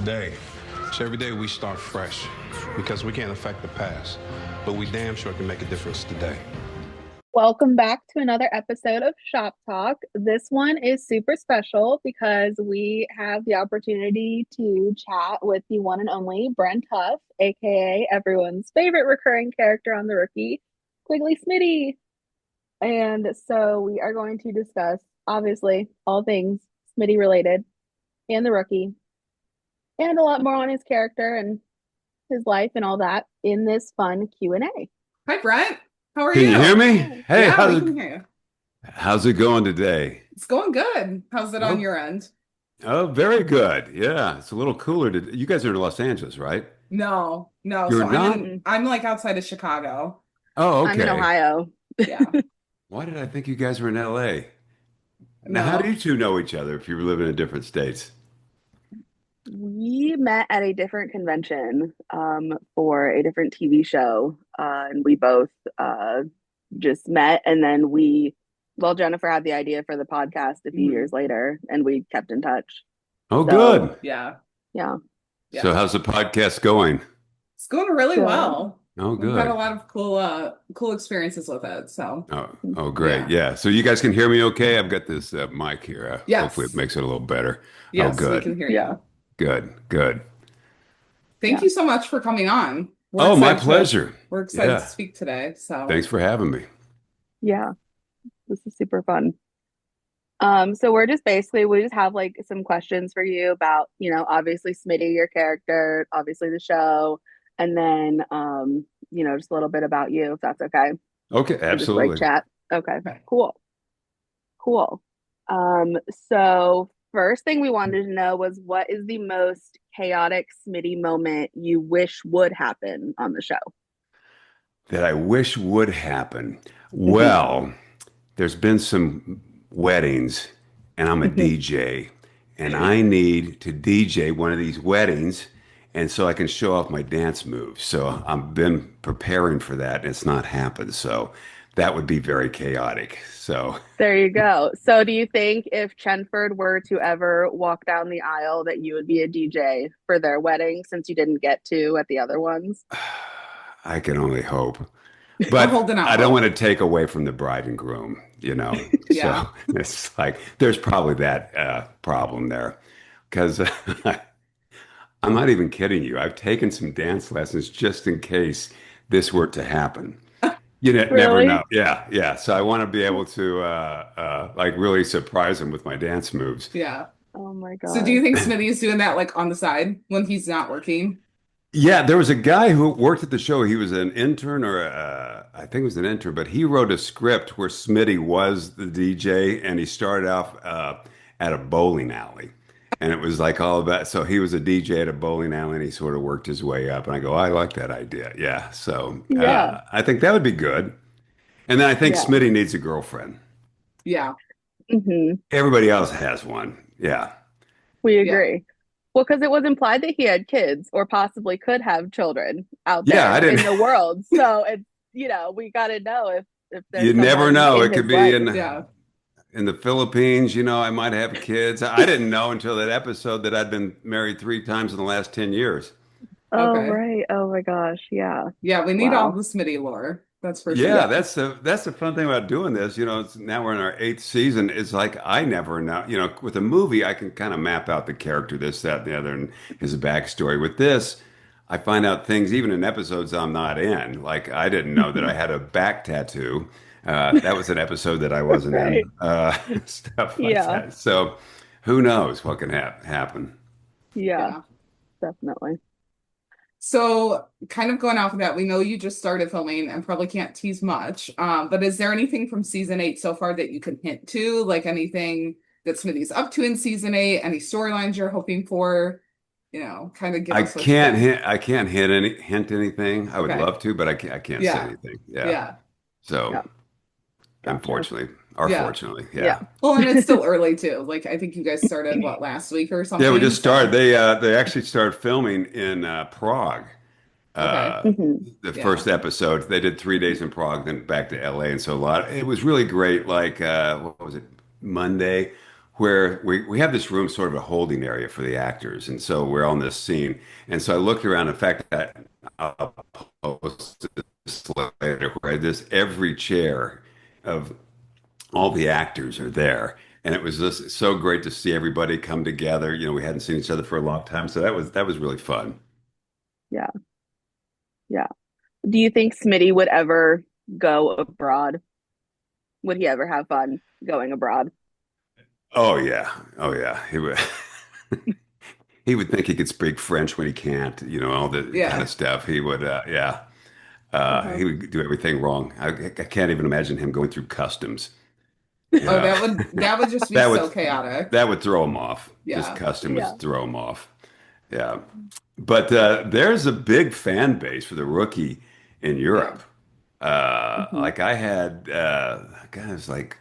today. So every day we start fresh because we can't affect the past, but we damn sure can make a difference today. Welcome back to another episode of Shop Talk. This one is super special because we have the opportunity to chat with the one and only Brent Huff, aka everyone's favorite recurring character on The Rookie, Quigley Smitty. And so we are going to discuss, obviously, all things Smitty related and The Rookie, and a lot more on his character and his life and all that in this fun Q&A. Hi, Brent. How are Can you hear me? Hi. Hey, Yeah, we can hear you. how's it going today? It's going good. How's it on Oh. your end? Oh, very good. Yeah, it's a little cooler to you guys are in Los Angeles, right? No. You're So not? I'm like outside of Chicago. Oh, I'm in okay. Ohio. Yeah. Why did I think you guys were in LA? Now, how do No. you two know each other if you live in different states? We met at a different convention for a different TV show, and we both just met. And then Jennifer had the idea for the podcast a few years later, and we kept in touch. Oh, So, good. Yeah. yeah. So, how's the podcast going? It's going really Good. well. Oh, We've had good. a lot of cool experiences with it. So Oh, great. Yeah. So, you guys can hear me okay? I've got this mic here. Yes. Hopefully, it makes it a little better. yes, Oh, good. we can hear Yeah. you. Good. Thank Yeah. you so much for coming on. Oh, my pleasure. We're excited Yeah. to speak today. So Thanks for having me. Yeah. This is super fun. So we just have like some questions for you about, obviously Smitty, your character, obviously the show, and then just a little bit about you, if that's okay. Okay, Just absolutely. like chat. Okay, Okay. cool. So first thing we wanted to know was, what is the most chaotic Smitty moment you wish would happen on the show? That I wish would happen. Well, there's been some weddings, and I'm a DJ, and I need to DJ one of these weddings, and so I can show off my dance moves. So I've been preparing for that, and it's not happened. So that would be very chaotic. So There you go. So do you think if Chenford were to ever walk down the aisle that you would be a DJ for their wedding, since you didn't get to at the other ones? I can only hope. We're But holding out I don't hope. want to take away from the bride and groom, Yeah. So it's like there's probably that problem there. Because I'm not even kidding you. I've taken some dance lessons just in case this were to happen. Never Really? know. Yeah. So I want to be able to like really surprise him with my dance moves. Yeah. Oh my So do you God. think Smitty is doing that like on the side when he's not working? Yeah, there was a guy who worked at the show. He was an intern, or I think he was an intern, but he wrote a script where Smitty was the DJ, and he started off at a bowling alley, and it was like all about. So he was a DJ at a bowling alley, and he sort of worked his way up. And I go, I like that idea. Yeah, so Yeah. I think that would be good. And then I think Yeah. Smitty needs a girlfriend. Yeah. hmm Everybody else has one. Yeah. We Yeah. agree. Well, because it was implied that he had kids or possibly could have children out Yeah, I there in didn't. the world. So it's, we got to know if there's You never someone know. in It could his be life. Yeah. in the Philippines, I might have kids. I didn't know until that episode that I'd been married 3 times in the last 10 years. Oh, Okay. right. Oh my gosh. Yeah. Yeah, we need all Wow. the Smitty lore. That's for Yeah, sure. that's the fun thing about doing this. Now we're in our 8th season. It's like I never know. With a movie, I can kind of map out the character, this, that, and the other, and his backstory. With this, I find out things even in episodes I'm not in. Like I didn't know that I had a back tattoo. That was an episode that I wasn't Right. in. Stuff like Yeah. that. So who knows what can happen? Yeah, Yeah. definitely. So kind of going off of that, we know you just started filming and probably can't tease much. But is there anything from season 8 so far that you can hint to? Like anything that Smitty's up to in season 8, any storylines you're hoping for? Kind of give I us what you can't think. hint. I can't hint anything. I would Okay. love to, but I can't say Yeah. anything. Yeah. Yeah. So Yeah. Gotcha. unfortunately, or Yeah. fortunately, Yeah. yeah. Well, and it's still early too. Like I think you guys started last week or something. Yeah, we just So started. They actually started filming in Prague. okay. hmm The Yeah. first episode, they did 3 days in Prague, then back to LA, and so it was really great. Like what was it, Monday? where we have this room, sort of a holding area for the actors, and so we're on this scene. And so I looked around. In fact, I'll post this later, where this every chair of all the actors are there. And it was just so great to see everybody come together. You know, we hadn't seen each other for a long time, so that was really fun. Yeah. Yeah. Do you think Smitty would ever go abroad? Would he ever have fun going abroad? Oh yeah, oh yeah. He would he would think he could speak French when he can't. You know, all the kind Yeah. of stuff. He would, yeah. Uh-huh. He would do everything wrong. I can't even imagine him going through customs. Oh, Yeah, that would just be that so would chaotic. that would throw him off. Just Yeah. custom would Yeah. throw him off. Yeah. But there's a big fan base for the rookie in Yeah. Europe. Hmm. Like I had, guys, like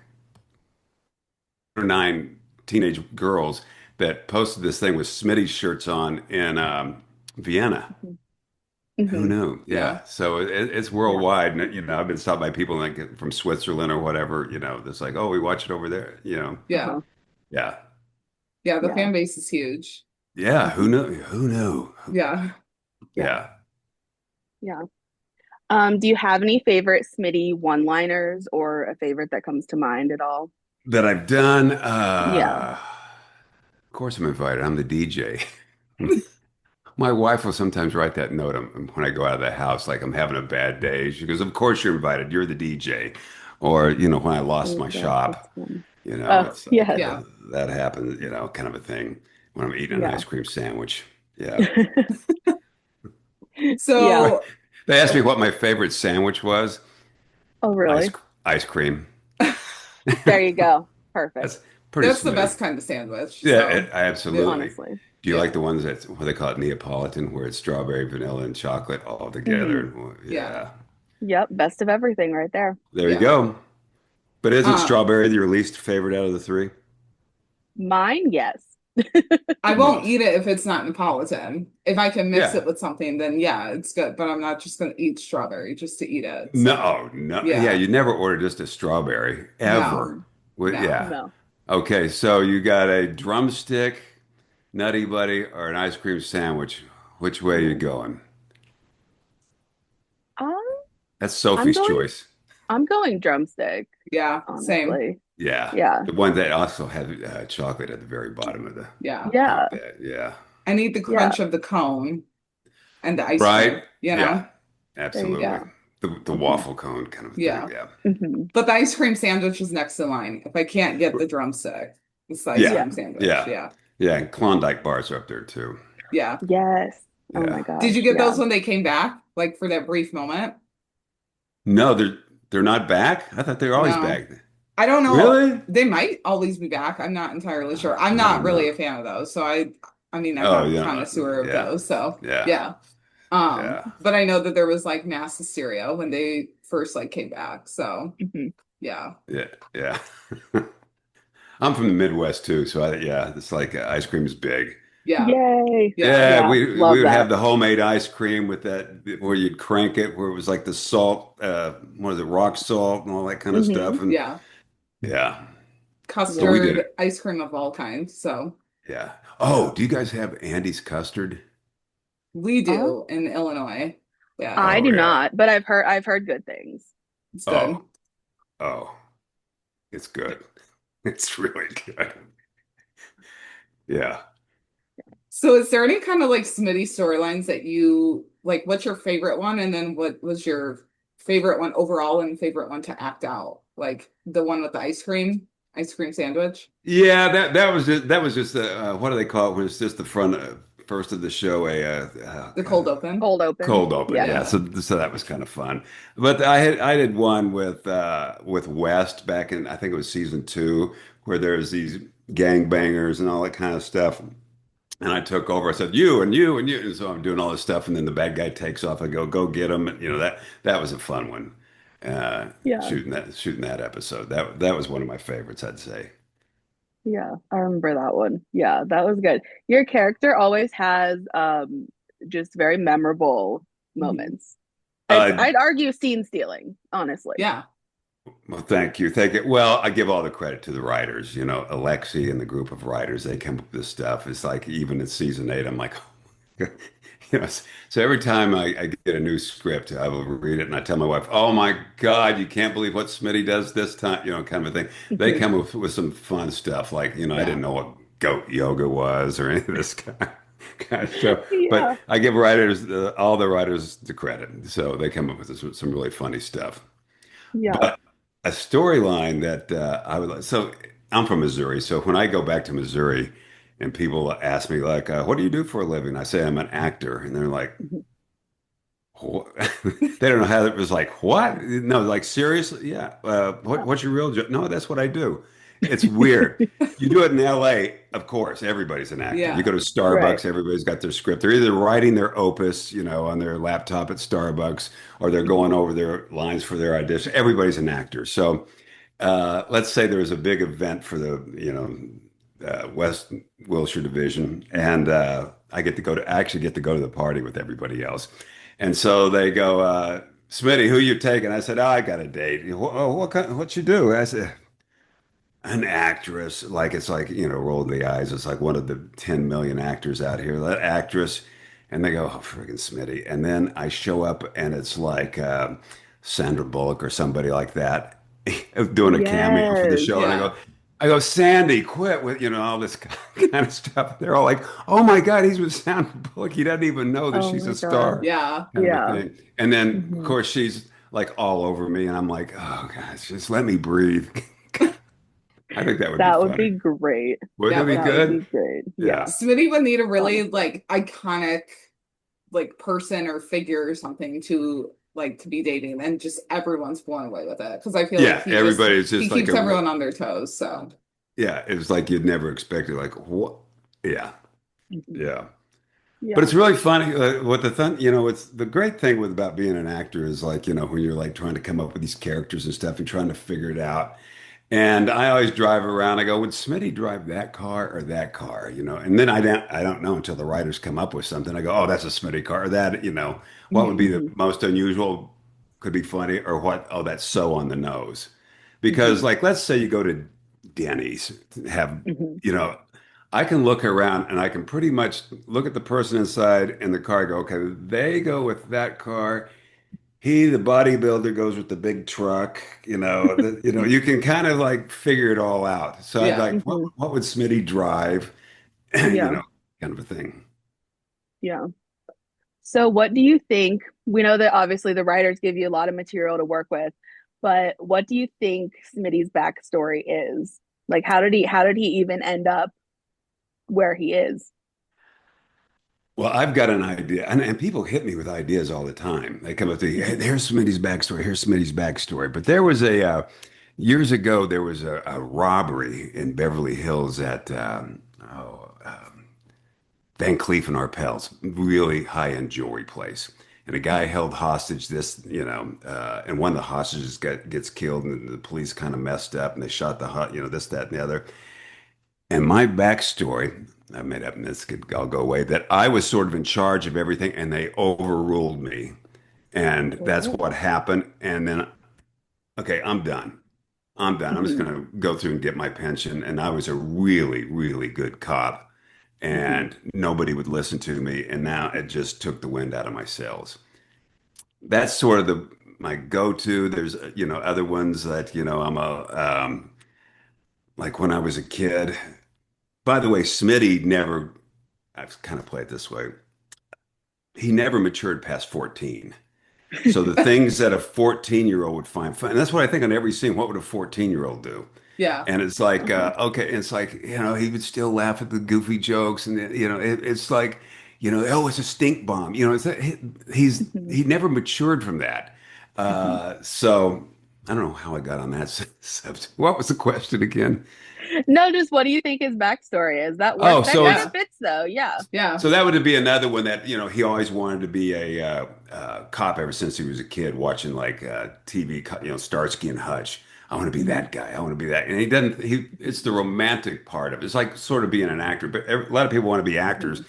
9 teenage girls that posted this thing with Smitty shirts on in Vienna. Who Hmm. knew? Yeah. Yeah. So it's Yeah. worldwide. And, you know, I've been stopped by people like from Switzerland or whatever, you know, that's like, oh, we watch it over there, you know. Yeah. Uh-huh. Yeah. Yeah. The Yeah. fan base is huge. Yeah. Who Hmm. knew? Who knew? Yeah. Yeah. Yeah. Yeah. Do you have any favorite Smitty one-liners or a favorite that comes to mind at all? That I've done. Yeah. Of course, I'm invited. I'm the DJ. My wife will sometimes write that note when I go out of the house, like I'm having a bad day. She goes, "Of course you're invited. You're the DJ." Or, you know, when I lost Oh, my that's shop, funny. you know, Oh, it's like yes. Yeah. that happens, you know, kind of a thing when I'm eating an Yeah. ice cream sandwich. Yeah. Yeah. So They asked me what my favorite sandwich was. Oh, Ice really? ice cream. There you go. Perfect. That's pretty that's the Smitty. best kind of sandwich. Yeah, So yeah. absolutely. Honestly. Do you like Yeah. the ones that what they call it Neapolitan, where it's strawberry, vanilla, and chocolate all together? Hmm. And Yeah. yeah, Yep. Best of everything right there. there you Yeah. go. But isn't Um, strawberry your least favorite out of the three? Mine, yes. I won't Most. eat it if it's not Neapolitan. If I can mix Yeah. it with something, then yeah, it's good. But I'm not just gonna eat strawberry just to eat it. So No, no. Yeah, yeah. you never order just a strawberry ever. No. Mm-mm. Well, No. yeah. No. Okay, so you got a drumstick, Nutty Buddy, or an ice cream sandwich. Which way are you Oh. going? Um, That's I'm Sophie's going choice. I'm going drumstick, Yeah. Same. honestly. Yeah. Yeah. The one that also had chocolate at the very bottom of the Yeah. Yeah. top bed. Yeah. I need the Yeah. crunch of the cone and the ice Right? cream, you Yeah, know? There you absolutely. go. The Hmm. waffle cone kind of thing. Yeah. Yeah. Hmm. But the ice cream sandwich is next in line. If I can't get the drumstick, it's the ice Yeah. Yeah. cream sandwich. Yeah. Yeah. Yeah. And Klondike bars are up there too. Yeah. Yes. Oh my Yeah. Did you gosh. get Yeah. those when they came back? Like for that brief moment? No, they're not back. I thought they were always No. back. I don't know. Really? They might always be back. I'm not entirely sure. I'm I not don't really know. a fan of those. So I mean, I'm Oh, not a yeah. connoisseur of Yeah. those. So Yeah. yeah. Yeah. But I know that there was like mass hysteria when they first like came back. So Hmm. yeah. Yeah. Yeah. I'm from the Midwest too, so yeah, it's like ice cream is big. Yeah. Yay. Yeah. Yeah, Yeah. we Love would have that. the homemade ice cream with that where you'd crank it, where it was like the salt, what is it, rock salt and all that kind of Hmm. stuff. And Yeah. yeah, so we Yeah. did Custard, it. ice cream of all kinds. So Yeah. yeah. Oh, do you guys have Andy's custard? We Uh, do in Illinois. Yeah. I Oh do yeah. not, but I've heard good things. It's good. Oh, oh, it's good. It's really good. Yeah. So is there any kind of like Smitty storylines that you like? What's your favorite one? And then what was your favorite one overall and favorite one to act out? Like the one with the ice cream sandwich? Yeah, that was just the what do they call it when it's just the front first of the show oh The cold God, open? Cold open. cold open. Yeah. Yeah, Yeah. so that was kind of fun. But I did one with West back in I think it was season 2 where there's these gangbangers and all that kind of stuff. And I took over. I said, "You and you and you." And so I'm doing all this stuff, and then the bad guy takes off. I go get him. And, that was a fun one. Yeah. Shooting that episode. That was one of my favorites, I'd say. Yeah. I remember that one. Yeah, that was good. Your character always has just very memorable Mhm. moments. Uh, I'd argue scene stealing, honestly. Yeah. Well, thank you. Thank you. Well, I give all the credit to the writers. You know, Alexi and the group of writers, they come up with this stuff. It's like even in season eight, I'm like, you know, so every time I get a new script, I will read it and I tell my wife, "Oh my God, you can't believe what Smitty does this time," you know, kind of a thing. They Mhm. come up with some fun stuff, like, you know, I Yeah. didn't know what goat yoga was or any of this kind of stuff. But Yeah. I give writers, all the writers the credit. So they come up with some really funny stuff. Yeah. But a storyline that I would like, so I'm from Missouri. So when I go back to Missouri and people ask me, like, what do you do for a living? I say I'm an actor. And they're like, Mhm. what? They don't know how it was like, what? No, like, seriously? Yeah. Yeah. What's your real job? No, that's what I do. It's weird. You do it in LA, of course, everybody's an actor. You Yeah. go to Right. Starbucks, everybody's got their script. They're either writing their opus, you know, on their laptop at Starbucks, or they're going Mhm. over their lines for their audition. Everybody's an actor. So let's say there was a big event for the, you know, West Wilshire Division, and I get to go to I actually get to go to the party with everybody else. And so they go, Smitty, who you taking? I said, oh, I got a date. Oh, what you do? I said, an actress. Like it's like, you know, roll the eyes. It's like one of the 10 million actors out here. That actress. And they go, oh, friggin' Smitty. And then I show up and it's like Sandra Bullock or somebody like that doing a cameo for the Yes. show. And Yeah. I go, Sandy, quit with, you know, all this kind of stuff. They're all like, oh my God, he's with Sandra Bullock. He doesn't even know that Oh she's my a gosh. star, Yeah. kind of a Yeah. thing. And then, of Hmm. course, she's like all over me. And I'm like, oh gosh, just let me breathe. I think that would be That would funny. be great. Wouldn't That that be would That would be. be good? great. Yeah. Yeah. Smitty would need a really Honestly. like iconic like person or figure or something to like to be dating, and just everyone's blown away with it because I feel like Yeah. Everybody's he just like keeps a, everyone on their toes. So yeah, it's like you'd never expect it. Like, what? Yeah. Mhm. Yeah. But Yeah. it's really funny. What the fun, you know, it's the great thing with about being an actor is like, you know, when you're like trying to come up with these characters and stuff and trying to figure it out. And I always drive around. I go, would Smitty drive that car or that car? You know, and then I don't know until the writers come up with something. I go, oh, that's a Smitty car. Or that, you know, what would be the Hmm. most unusual? Could be funny, or what? Oh, that's so on the nose. Because, Hmm. like, let's say you go to Denny's, have, Hmm. you know, I can look around and I can pretty much look at the person inside in the car. Go, okay, they go with that car. He, the bodybuilder, goes with the big truck. You know, you can kind of like figure it all out. So I'd yeah. like, Hmm. what would Smitty drive? You Yeah. know, kind of a thing. Yeah. So what do you think? We know that obviously the writers give you a lot of material to work with, but what do you think Smitty's backstory is? Like how did he even end up where he is? Well, I've got an idea, and people hit me with ideas all the time. They come up to, hey, Hmm. here's Smitty's backstory. Here's Smitty's backstory. But there was years ago, there was a robbery in Beverly Hills at Van Cleef and Arpels, really high-end jewelry place. And a guy held hostage this, and one of the hostages gets killed, and the police kind of messed up, and they shot this, that, and the other. And my backstory, I made up, and this could all go away, that I was sort of in charge of everything, and they overruled me, and that's Oh. what happened. And then, okay, I'm done. I'm done. I'm just Hmm. going to go through and get my pension. And I was a really, really good cop, Hmm. and nobody would listen to me. And now it just took the wind out of my sails. That's sort of the my go-to. There's, other ones that, I'm like when I was a kid. By the way, Smitty never, I've kind of played it this way. He never matured past 14. So the things that a 14-year-old would find fun, and that's what I think on every scene. What would a 14-year-old do? Yeah. And it's like, Uh-huh. okay, it's like, he would still laugh at the goofy jokes, and it's like, oh, it's a stink bomb. Hmm. He never matured from that. Hmm. So I don't know how I got on that subject. What was the question again? No, just what do you think his backstory is? That work Oh, that so kind of Yeah. fits though. Yeah. Yeah. so that would be another one that, he always wanted to be a cop ever since he was a kid, watching like TV, Starsky and Hutch. I want to be Hmm. that guy. I want to be that. And he doesn't, it's the romantic part of it. It's like sort of being an actor, but a lot of people want to be actors Hmm.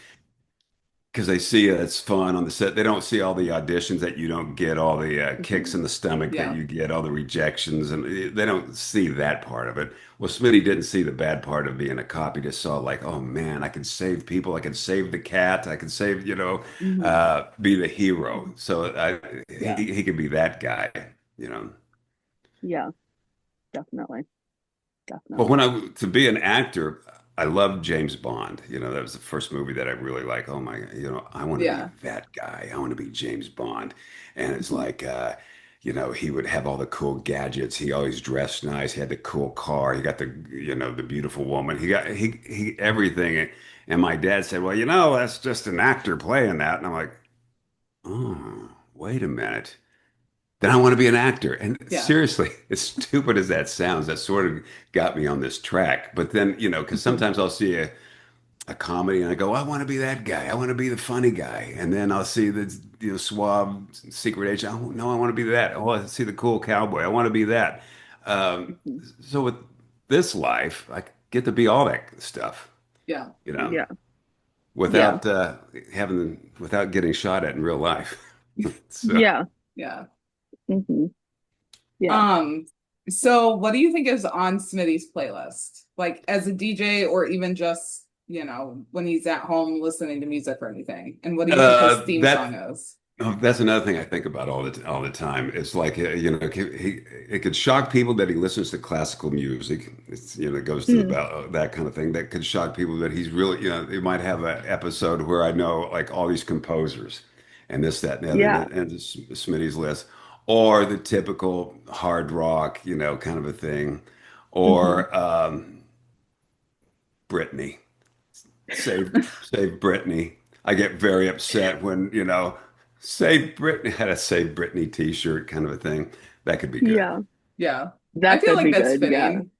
because they see it's fun on the set. They don't see all the auditions that you don't get, all the kicks Mhm. in the stomach that Yeah. you get, all the rejections, and they don't see that part of it. Well, Smitty didn't see the bad part of being a cop. He just saw like, oh man, I can save people. I can save the cat. I can save, Mhm. be the hero. So Yeah. he could be that guy, you know. Yeah. Definitely. Well, Definitely. to be an actor, I loved James Bond. That was the first movie that I really like. Oh my, I want to be Yeah. that guy. I want to be James Bond. And it's Mhm. like, he would have all the cool gadgets. He always dressed nice. He had the cool car. He got the beautiful woman. He everything. And my dad said, well, that's just an actor playing that. And I'm like, oh, wait a minute. Then I want to be an actor. And Yeah. seriously, as stupid as that sounds, that sort of got me on this track. But then, because Mhm. sometimes I'll see a comedy and I go, I want to be that guy. I want to be the funny guy. And then I'll see the, suave secret agent. Oh, no, I want to be that. Oh, I see the cool cowboy. I want to be that. Um, Mhm. so with this life, I get to be all that stuff, Yeah. you know, Yeah. Yeah. without getting shot at in real life. So. Yeah. Yeah. Hmm. Yeah. Um, so what do you think is on Smitty's playlist? Like as a DJ or even just, when he's at home listening to music or anything? And what do you think his theme song That is? Oh, that's another thing I think about all the time. It's like it could shock people that he listens to classical music. It goes to the Mm. about that kind of thing. That could shock people that he's really he might have an episode where I know like all these composers and this, that, and the other, Yeah. and Smitty's list, or the typical hard rock, kind of a thing, Hmm. or Britney. Save Britney. I get very upset when, save Britney had a save Britney t-shirt kind of a thing. That could be good. Yeah. Yeah. I That feel could like be that's good. Yeah. fitting.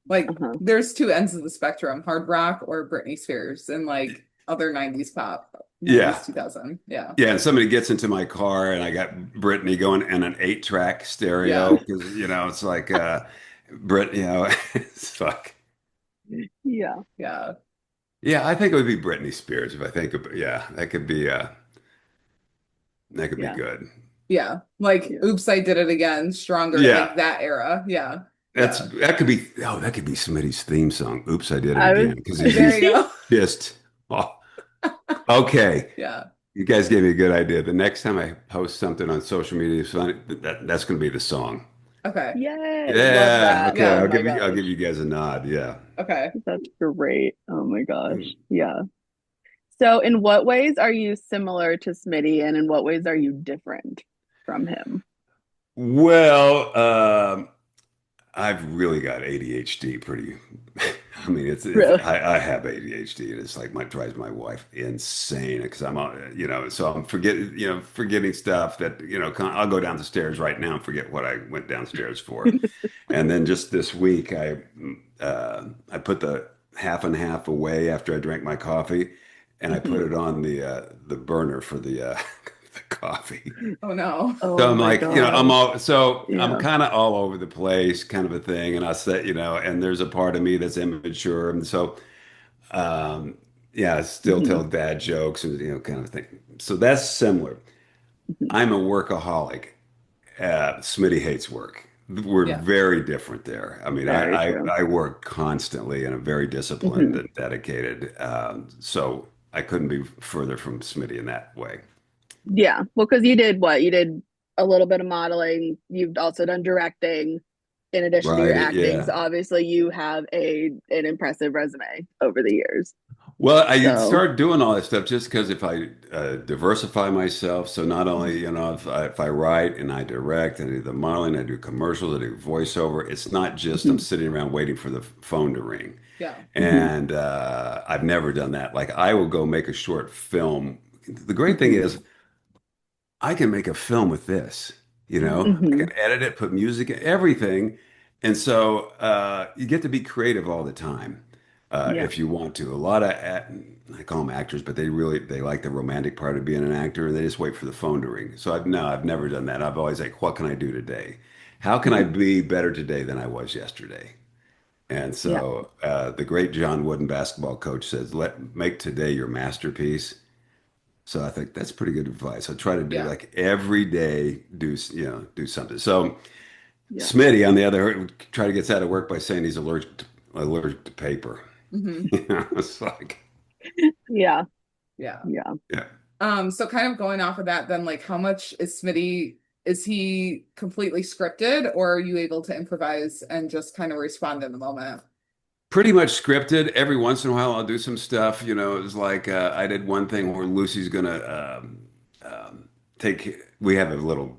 Like Uh-huh. there's two ends of the spectrum, hard rock or Britney Spears and like other 90s pop, Yeah. 90s 2000. Yeah. Yeah. And somebody gets into my car and I got Britney going and an 8-track Yeah. stereo because, it's like Brit, it's like, Yeah. Yeah. yeah, I think it would be Britney Spears if I think of, yeah, that could be Yeah. good. Yeah. Like Yeah. Oops, I Did It Again, Stronger, like Yeah. that era. Yeah. Yeah. That could be Smitty's theme song. Oops, I did it I was again because There you he's go. just oh, okay. Yeah. You guys gave me a good idea. The next time I post something on social media, so that's going to be the song. Okay. Yay. Love Yeah. that. Okay. Oh Yeah. my I'll gosh. give you guys a nod. Yeah. Okay. That's great. Oh my gosh. Yeah. So in what ways are you similar to Smitty and in what ways are you different from him? Well, I've really got ADHD pretty. I mean, Really? I have ADHD and it's like drives my wife insane because I'm on, so I'm forgetting stuff that, I'll go down the stairs right now and forget what I went downstairs for. And then just this week, I put the half and half away after I drank my coffee and I put Mhm. it on the burner for the, the coffee. Oh no. So Oh I'm my like, gosh. I'm Yeah. kind of all over the place, kind of a thing. And I said, and there's a part of me that's immature. And so, um, yeah, I still Hmm. tell dad jokes and, kind of thing. So that's similar. Hmm. I'm a workaholic. Smitty hates work. We're Yeah. very different there. I mean, Very true. I work constantly and I'm very disciplined Hmm. and dedicated. So I couldn't be further from Smitty in that way. Yeah. Well, because you did what? You did a little bit of modeling. You've also done directing in addition to your Right. acting. So Yeah. obviously you have an impressive resume over the years. Well, I So, started doing all that stuff just because if I diversify myself, so not only, if I write and I direct and I do the modeling, I do commercials, I do voiceover, it's not just I'm mhm, sitting around waiting for the phone to ring. Yeah. mhm, And I've never done that. Like I will go make a short film. The great thing mhm, is I can make a film with this, I mhm. can edit it, put music in everything. And so you get to be creative all the time Yeah. if you want to. A lot of, I call them actors, but they like the romantic part of being an actor and they just wait for the phone to ring. So I've never done that. I've always like, what can I do today? How can I Mhm. be better today than I was yesterday? And Yeah. so the great John Wooden basketball coach says, make today your masterpiece. So I think that's pretty good advice. I try to do Yeah. like every day, do something. So Yeah. Smitty, on the other hand, try to get out of work by saying he's allergic to paper. Hmm. It's like, Yeah. Yeah. Yeah. yeah. So kind of going off of that, then like how much is Smitty, is he completely scripted or are you able to improvise and just kind of respond in the moment? Pretty much scripted. Every once in a while, I'll do some stuff. It's like I did one thing where Lucy's gonna take. We have a little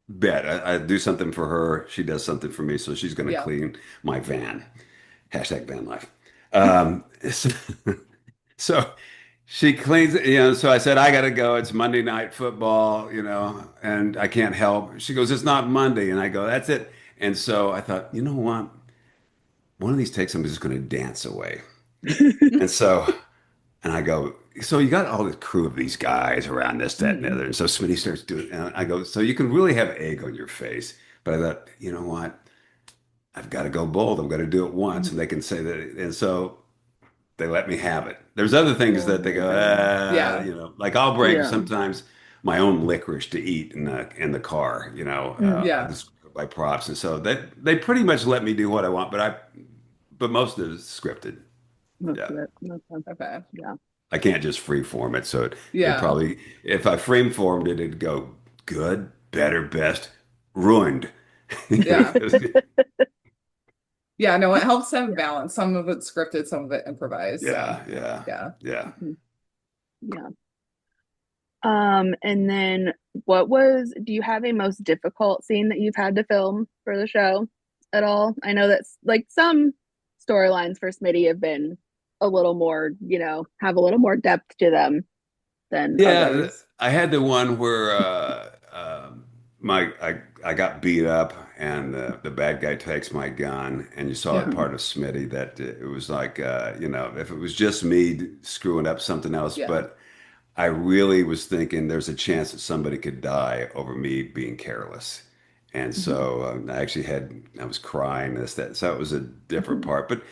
bet. I do something for her. She does something for me. So she's gonna Yeah. clean my van. Hashtag van life. Um, so, so she cleans it. So I said I gotta go. It's Monday night football. And I can't help. She goes, "It's not Monday," and I go, "That's it." And so I thought, you know what? One of these takes, I'm just going to dance away. And so, and I go, so you got all this crew of these guys around this, that, and the Mhm. other. And so Smitty starts doing, and I go, so you can really have egg on your face. But I thought, you know what? I've got to go bold. I'm going to do it once. And they can say that. And so they let me have it. There's other things Oh that they my go, God. Yeah. like I'll bring Yeah. sometimes my own licorice to eat in the car, Mm. I Yeah. just by props. And so they pretty much let me do what I want, but most of it is scripted. Most Yeah. of it. Okay. Okay. Yeah. I can't just free form it. So it Yeah. probably, if I free formed it, it'd go good, better, best, ruined. Yeah. 'Cause- Yeah. No, it helps to have Yeah. balance. Some of it's scripted, some of it improvised. So yeah, yeah, yeah. yeah. Mhm. Yeah. And then do you have a most difficult scene that you've had to film for the show at all? I know that's like some storylines for Smitty have been a little more, have a little more depth to them than Yeah, others. I had the one where I got beat up and the bad guy takes my gun and you saw a Yeah. Mhm. part of Smitty that it was like if it was just me screwing up something else, Yeah. but I really was thinking there's a chance that somebody could die over me being careless. And Mhm. so I was crying this, that. So it was a different Mhm. part. But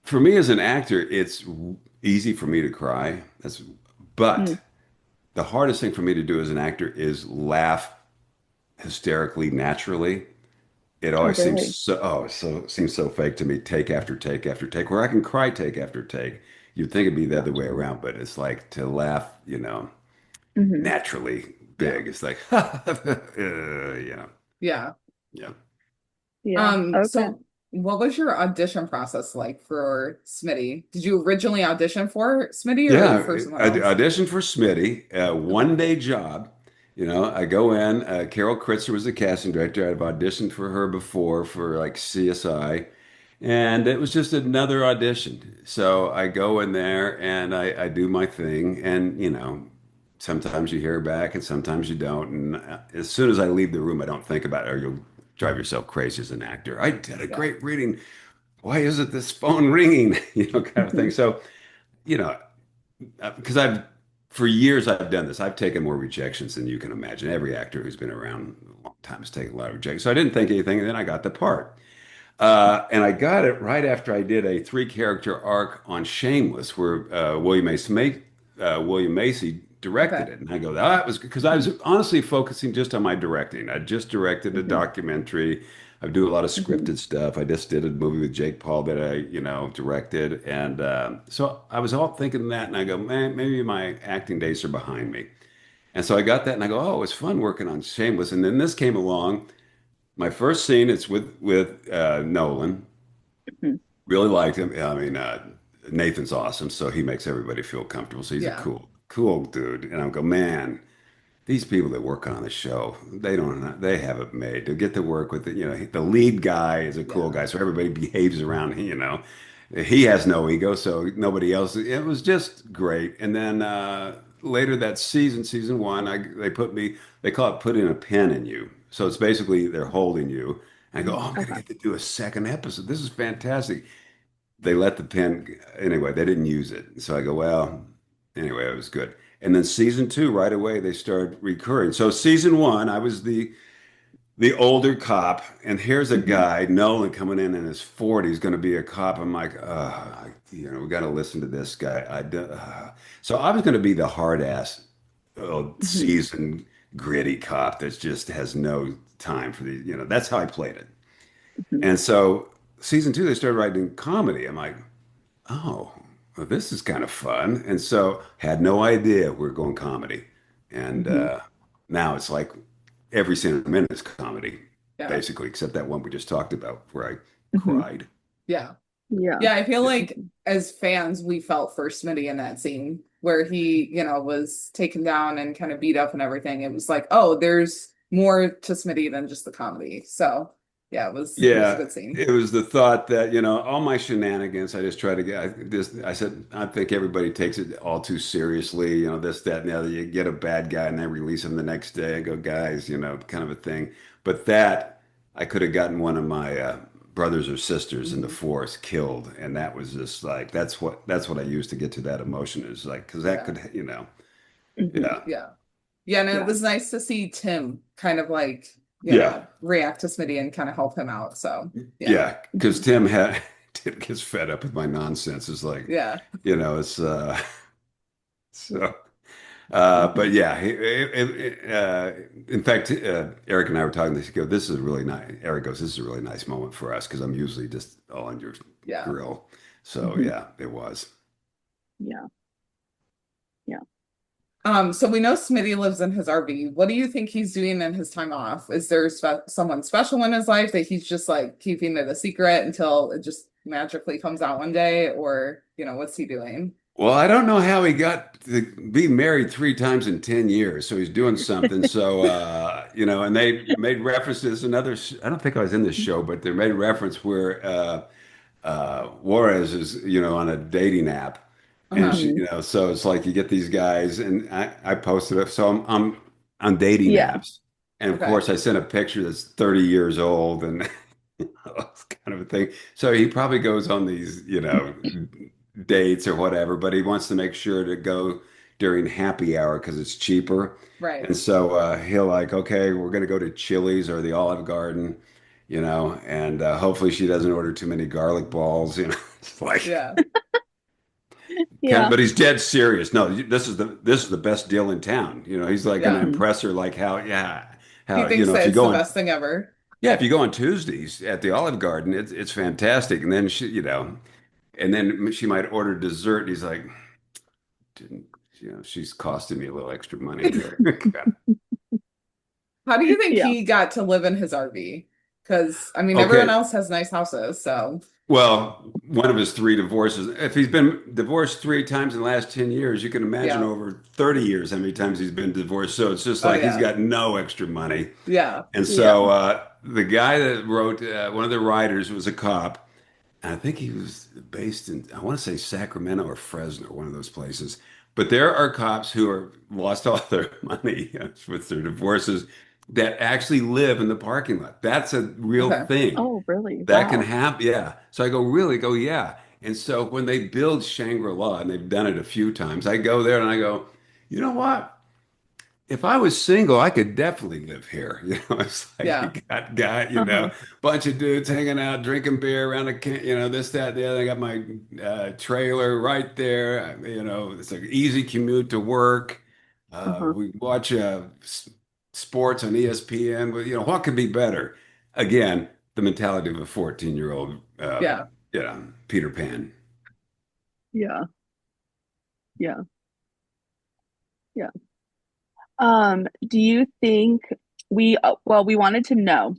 for me as an actor, it's easy for me to cry. But Mm. the hardest thing for me to do as an actor is laugh hysterically naturally. It Oh, always really? seems so fake to me, take after take after take, where I can cry take after take. You'd think it'd be the other way Gotcha. around, but it's like to laugh, Hmm. naturally Yeah. big. It's like, Yeah. yeah. Yeah. Okay. So what was your audition process like for Smitty? Did you originally audition for Smitty or Yeah, for someone I else? auditioned for Smitty, a Okay. one day job. I go in. Carol Kritzer was the casting director. I've auditioned for her before for like CSI, and it was just another audition. So I go in there and I do my thing, and sometimes you hear back and sometimes you don't. And as soon as I leave the room, I don't think about it, or you'll drive yourself crazy as an actor. I did a Yeah. great reading. Why isn't this phone ringing? Kind of Hmm. thing. So, you know because for years I've done this. I've taken more rejections than you can imagine. Every actor who's been around a long time has taken a lot of rejections. So I didn't think anything, and then I got the part. And I got it right after I did a three-character arc on Shameless, where William Macy Okay. directed it. And I go, that was because I was honestly focusing just on my directing. I just directed a Hmm. documentary. I do a lot of Hmm. scripted stuff. I just did a movie with Jake Paul that I, directed. And so I was all thinking that, and I go, man, maybe my acting days are behind me. And so I got that, and I go, oh, it was fun working on Shameless. And then this came along. My first scene, it's with Nolan. Hmm. Really liked him. I mean, Nathan's awesome, so he makes everybody feel comfortable. So he's a Yeah. cool dude. And I go, man, these people that work on the show, they have it made to get to work with it. The lead guy is a cool Yeah. guy, so everybody behaves around him. He has no ego, so nobody else. It was just great. And then later that season one, they call it putting a pin in you. So it's basically they're holding you. And I go, oh, I'm gonna Okay. get to do a second episode. This is fantastic. They let the pen anyway. They didn't use it, so I go, well, anyway, it was good. And then season two, right away, they started recurring. So season one, I was the older cop, and here's a Mhm. guy, Nolan, coming in his 40s, going to be a cop. I'm like, we got to listen to this guy. So I was going to be the hard ass, Mhm. seasoned, gritty cop that just has no time for the, that's how I played it. Mhm. And so season 2, they started writing comedy. I'm like, oh, well, this is kind of fun. And so had no idea we are going comedy. And Mhm. now it's like every single minute is comedy, Yeah. basically, except that one we just talked about where I Mhm. cried. Yeah. Yeah. Yeah, I feel Yeah. like as fans, we felt for Smitty in that scene where he, was taken down and kind of beat up and everything. It was like, oh, there's more to Smitty than just the comedy. So yeah, it was a Yeah, good scene. it was the thought that, all my shenanigans, I just try to get I said, I think everybody takes it all too seriously, this, that, and the other. You get a bad guy and then release him the next day. I go, guys, kind of a thing. But that I could have gotten one of my brothers or sisters in the Mhm. force killed, and that was just like that's what I used to get to that emotion is like because that Yeah. could, Mhm. yeah, Yeah. Yeah, and it Yeah. was nice to see Tim kind of like, yeah. react to Smitty and kind of help him out. So yeah. Yeah, because Mhm. Tim gets fed up with my nonsense. It's like, Yeah. it's so. But Mhm. yeah, in fact, Eric and I were talking this. He goes, "This is a really nice." Eric goes, "This is a really nice moment for us because I'm usually just all on your Yeah. grill." So Mhm. yeah, it was. Yeah. Yeah. So we know Smitty lives in his RV. What do you think he's doing in his time off? Is there someone special in his life that he's just like keeping it a secret until it just magically comes out one day? Or, what's he doing? Well, I don't know how he got to be married 3 times in 10 years. So he's doing something. So, and they made references. I don't think I was in this show, but they made reference where Juarez is, on a dating app. And Uh-huh. she, Mhm. so it's like you get these guys, and I posted it. So I'm on dating Yeah. apps. And of Okay. course, I sent a picture that's 30 years old and it's kind of a thing. So he probably goes on these, dates or whatever, but he wants to make sure to go during happy hour because it's cheaper. Right. And so he'll like, okay, we're going to go to Chili's or the Olive Garden, and hopefully she doesn't order too many garlic balls, It's like Yeah. Yeah. but he's dead serious. No, this is the best deal in town. He's like going to Yeah. Mhm. impress her like how, yeah, He how, thinks if that you it's go the on best thing ever. yeah, if you go on Tuesdays at the Olive Garden, it's fantastic. And then she, and then she might order dessert. And he's like, didn't, she's costing me a little extra money here. How do you think Yeah. he got to live in his RV? Because, I mean, everyone Okay. else has nice houses. So, Well, one of his 3 divorces. If he's been divorced 3 times in the last 10 years, you can imagine yeah. over 30 years how many times he's been divorced. So it's just Oh, like he's yeah. got no extra money. Yeah. And Yeah. so the guy that wrote one of the writers was a cop. And I think he was based in, I want to say Sacramento or Fresno, one of those places. But there are cops who are lost all their money with their divorces that actually live in the parking lot. That's a real Okay. thing. Oh, really? That can Wow. happen. Yeah. So I go, really? Go, yeah. And so when they build Shangri-La, and they've done it a few times, I go there and I go, you know what? If I was single, I could definitely live here. It's like you Yeah. got, Uh-huh. bunch of dudes hanging out, drinking beer around a can, this, that, the other. I got my trailer right there. It's an easy commute to work. Uh-huh. We watch sports on ESPN. But what could be better? Again, the mentality of a 14-year-old, Yeah. Peter Pan. Yeah. Yeah. Yeah. Do you think we wanted to know.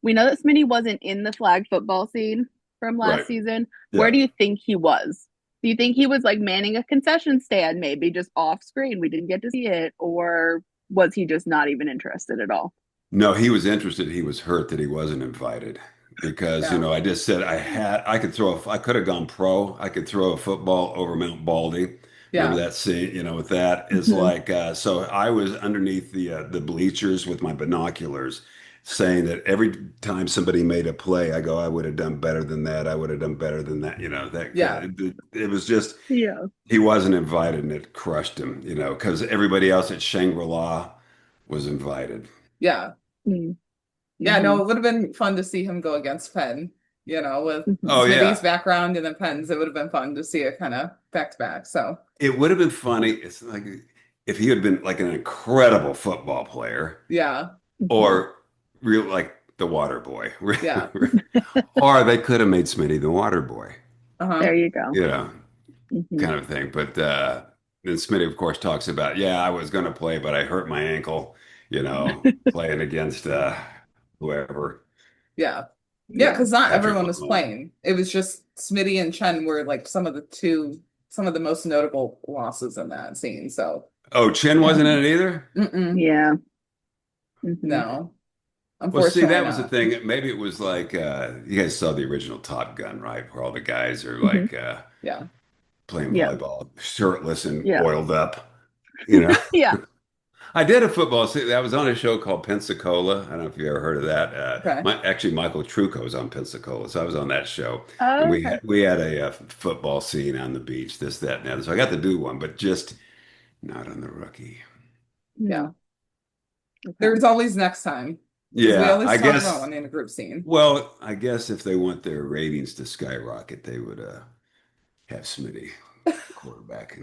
We know that Smitty wasn't in the flag football scene from last Right. season. Where Yeah. do you think he was? Do you think he was like manning a concession stand, maybe just off screen? We didn't get to see it, or was he just not even interested at all? No, he was interested. He was hurt that he wasn't invited because, Yeah. I just said I could have gone pro. I could throw a football over Mount Baldy. Remember Yeah. that scene, with that is Hmm. like, so I was underneath the bleachers with my binoculars saying that every time somebody made a play, I go, I would have done better than that. I would have done better than that. That Yeah. it was just, Yeah. he wasn't invited and it crushed him, because everybody else at Shangri-La was invited. Yeah. Mm. Yeah, no, Mhm. it would have been fun to see him go against Penn, with Mhm. Oh Smitty's yeah, background and then Penn's. It would have been fun to see it kind of back to back. So, it would have been funny. It's like if he had been like an incredible football player, yeah, Mhm. or real like the water boy, yeah. or they could have made Smitty the water boy, Uh-huh. There you go. you know, Mhm. kind of thing. But then Smitty, of course, talks about, yeah, I was going to play, but I hurt my ankle, playing against whoever. Yeah. Yeah, Yeah. because not Patrick everyone was Mahomes. playing. It was just Smitty and Chen were like some of the most notable losses in that scene. So, Oh, Chin wasn't in it either? mm-mm, Yeah. Mhm. no, Well, see, unfortunately that was the not. thing. Maybe it was like you guys saw the original Top Gun, right? Where all the guys are Mhm. like Yeah. playing Yeah. volleyball, shirtless and Yeah. oiled up. You know, Yeah. I did a football. See, that was on a show called Pensacola. I don't know if you ever heard of that. Okay. Actually, Michael Trucco was on Pensacola, so I was on that show, and Oh, we okay. had a, football scene on the beach, this, that, and the other. So I got to do one, but just not on the rookie. Yeah. Mm. Okay. There's always next time because we Yeah, always I talk about guess. one in a group scene. Well, I guess if they want their ratings to skyrocket, they would have Smitty quarterback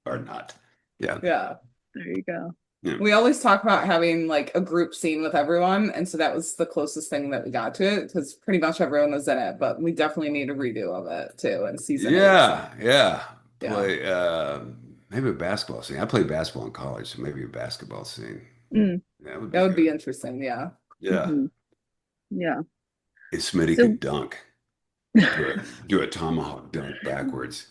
or not. Yeah, Yeah. There you go. yeah, We always talk about having like a group scene with everyone. And so that was the closest thing that we got to it because pretty much everyone was in it, but we definitely need a redo of it too in season eight. So, yeah. yeah. Play maybe a basketball scene. I played basketball in college, so maybe a basketball scene. Mm. That would be That would be good. interesting. Yeah. Yeah, Mhm. Yeah. if Smitty So could dunk, do a tomahawk dunk backwards.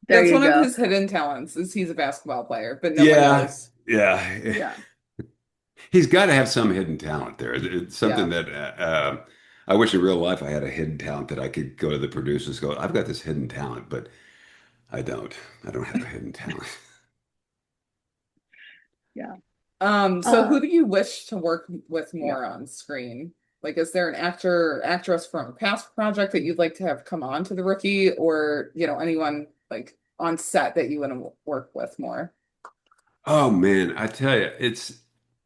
there That's you one of go. his hidden talents is he's a basketball player, but no one Yeah, knows. yeah. Yeah. He's got to have some hidden talent there. It's something Yeah. that I wish in real life I had a hidden talent that I could go to the producers, go, I've got this hidden talent, but I don't. I don't have a hidden talent. Yeah. So Uh, who do you wish to work with yeah. more on screen? Like, is there an actor or actress from a past project that you'd like to have come on to the rookie, or anyone like on set that you want to work with more? Oh man, I tell you,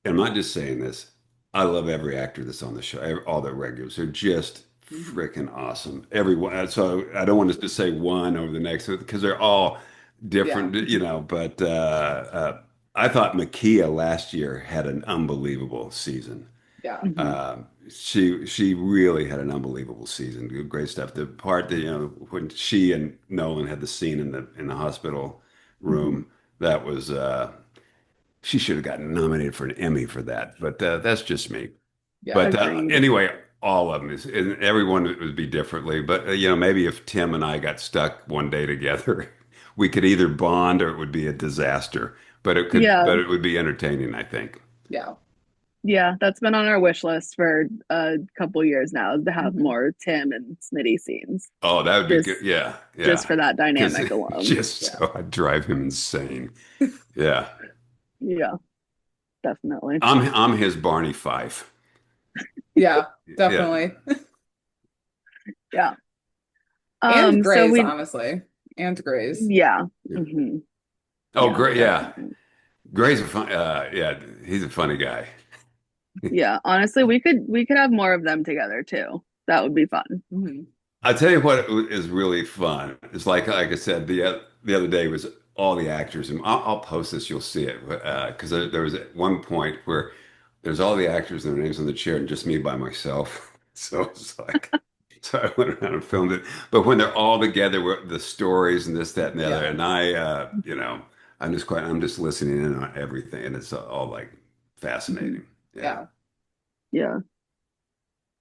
I'm not just saying this. I love every actor that's on the show. All the regulars are just Mhm. freaking awesome. Everyone. So I don't want to just say one over the next because they're all Yeah. different, But I thought Makia last year had an unbelievable season. Yeah. Mhm. She really had an unbelievable season. Great stuff. The part that when she and Nolan had the scene in the hospital Mhm. room, that was she should have gotten nominated for an Emmy for that. But that's just me. Yeah. But Agreed. anyway, all of them and everyone would be differently. But maybe if Tim and I got stuck one day together, we could either bond or it would be a disaster. Yeah. But it would be entertaining, I think. Yeah. Yeah. That's been on our wish list for a couple years now is to have Hmm. more Tim and Smitty scenes. Oh, that would be good. Just Yeah, just yeah. for that Because dynamic alone. just Yeah. so I'd drive him insane. Yeah. Yeah, definitely. I'm his Barney Fife. Yeah. Yeah. Definitely. Yeah. And So Grays, we honestly. And Grays. yeah. Yeah. Hmm. Oh, Yeah, great. Yeah. definitely. Gray's a fun. Yeah, he's a funny guy. Yeah. Honestly, we could have more of them together too. That would be fun. Hmm. I'll tell you what is really fun. It's like I said the other day was all the actors, and I'll post this. You'll see it because there was at one point where there's all the actors and their names on the chair, and just me by myself. So it's like, so I went around and filmed it. But when they're all together, with the stories and this, that, and the other, Yeah. and I'm just listening in on everything, and it's all like Hmm. fascinating. Yeah. Yeah. Yeah.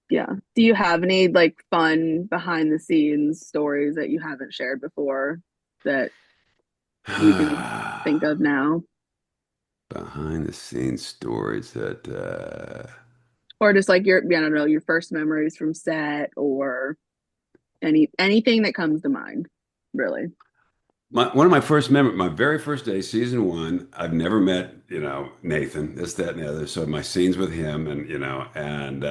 Yeah. Do you have any like fun behind the scenes stories that you haven't shared before that you can think of now? Behind the scenes stories that Or just like I don't know, your first memories from set or anything that comes to mind, really. one of my my very first day, season one, I've never met, Nathan, this, that, and the other. So my scenes with him and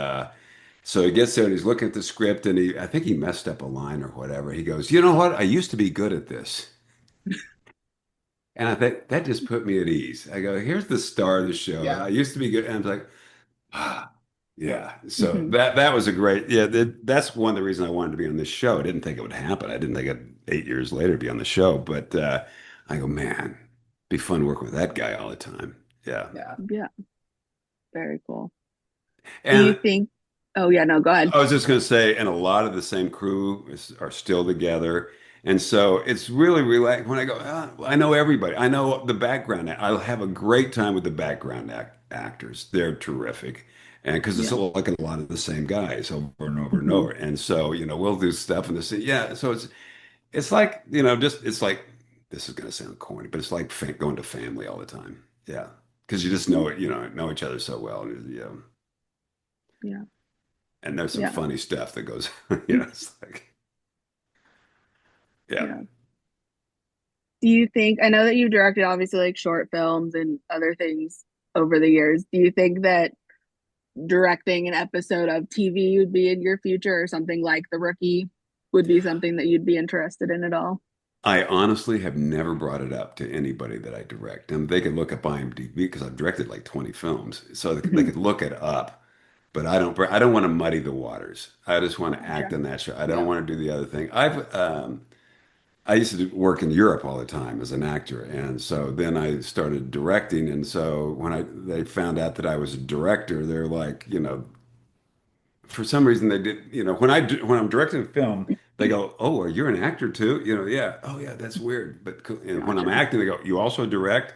so he gets there and he's looking at the script and I think he messed up a line or whatever. He goes, you know what? I used to be good at this. And I think that just put me at ease. I go, here's the star of the show. Yeah. I used to be good. And I'm like, ah. Yeah. So Hmm. that was a great, yeah, that's one of the reasons I wanted to be on this show. I didn't think it would happen. I didn't think I'd 8 years later be on the show, but I go, man, be fun working with that guy all the time. Yeah. Yeah. Yeah, very cool. Do you And think, oh yeah, no, go ahead. I was just going to say, and a lot of the same are still together. And so it's really relaxed when I go, I know everybody. I know the background. I'll have a great time with the background actors. They're terrific. And because it's Yeah. like a lot of the same guys over and over and Hmm. over. And so, we'll do stuff in the scene. Yeah. So it's like, it's like, this is going to sound corny, but it's like going to family all the time. Yeah. Because you just Yeah. know each other so well. Yeah. Yeah. And there's some Yeah. funny stuff that goes, it's like, yeah. Yeah. Do you think, I know that you've directed obviously like short films and other things over the years. Do you think that directing an episode of TV would be in your future, or something like The Rookie would be something that you'd be interested in at all? I honestly have never brought it up to anybody that I direct. And they could look up IMDb because I've directed like 20 films. So they Mhm. could look it up. But I don't want to muddy the waters. I just want to act Gotcha. in that show. I don't Yeah. want to do the other thing. I used to work in Europe all the time as an actor, and so then I started directing. And so when they found out that I was a director, they're like, for some reason they did, when I'm directing a film, they go, "Oh, you're an actor too?" Yeah. Oh, yeah, that's weird. But and when I'm Gotcha. acting, they go, "You also direct?"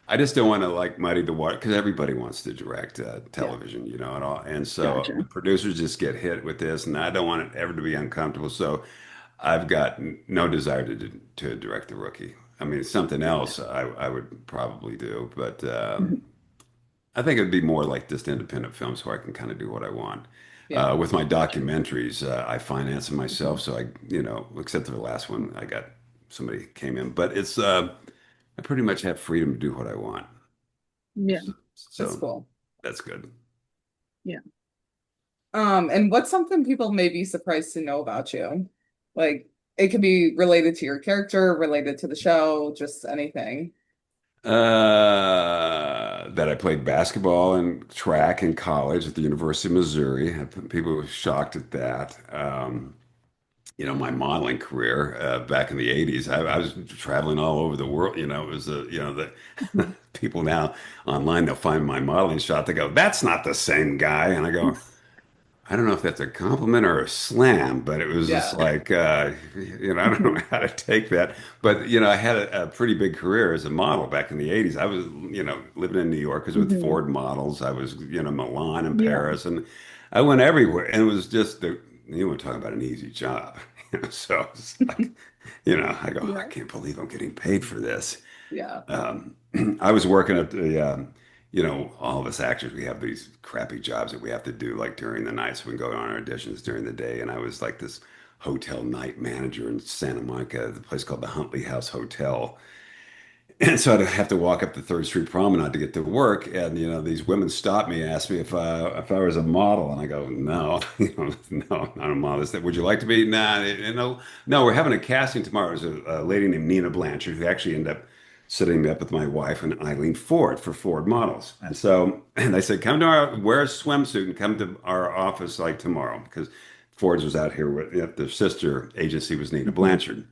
I just don't want to like muddy the water because everybody wants to direct Yeah. television, and all. And so the Gotcha. producers just get hit with this, and I don't want it ever to be uncomfortable. So I've got no desire to direct The Rookie. I mean, something else I would probably do, but Mhm. I think it'd be more like just independent films where I can kind of do what I want. Yeah. With my Gotcha. documentaries, I finance them myself, Mhm. so except for the last one, I got somebody came in, but I pretty much have freedom to do what I want. Yeah. That's So cool. that's good. Yeah. And what's something people may be surprised to know about you? Like it could be related to your character, related to the show, just anything. That I played basketball and track in college at the University of Missouri. People were shocked at that. My modeling career back in the 80s, I was traveling all over the world. It was the Mhm. people now online, they'll find my modeling shot. They go, "That's not the same guy." And I go, I don't know if that's a compliment or a slam, but it was just Yeah. like, I don't know Mhm. how to take that. But, I had a pretty big career as a model back in the 80s. I was, living in New York, I was with Mhm. Ford models. I was, Milan and Yeah. Paris, and I went everywhere. And it was just you want to talk about an easy job. So it's like, I go, I Yeah. can't believe I'm getting paid for this. Yeah. Um, I was working at all of us actors, we have these crappy jobs that we have to do like during the night. So we can go on our auditions during the day. And I was like this hotel night manager in Santa Monica, the place called the Huntley House Hotel. And so I'd have to walk up the Third Street Promenade to get to work. And, these women stopped me, asked me if I was a model. And I go, no, no, not a model. They said, would you like to be? Nah, no, we're having a casting tomorrow. There's a lady named Nina Blanchard who actually ended up setting me up with my wife and Eileen Ford for Ford Models. And so, and they said, wear a swimsuit and come to our office like tomorrow because Ford's was out here with their sister agency was Nina Mhm. Blanchard.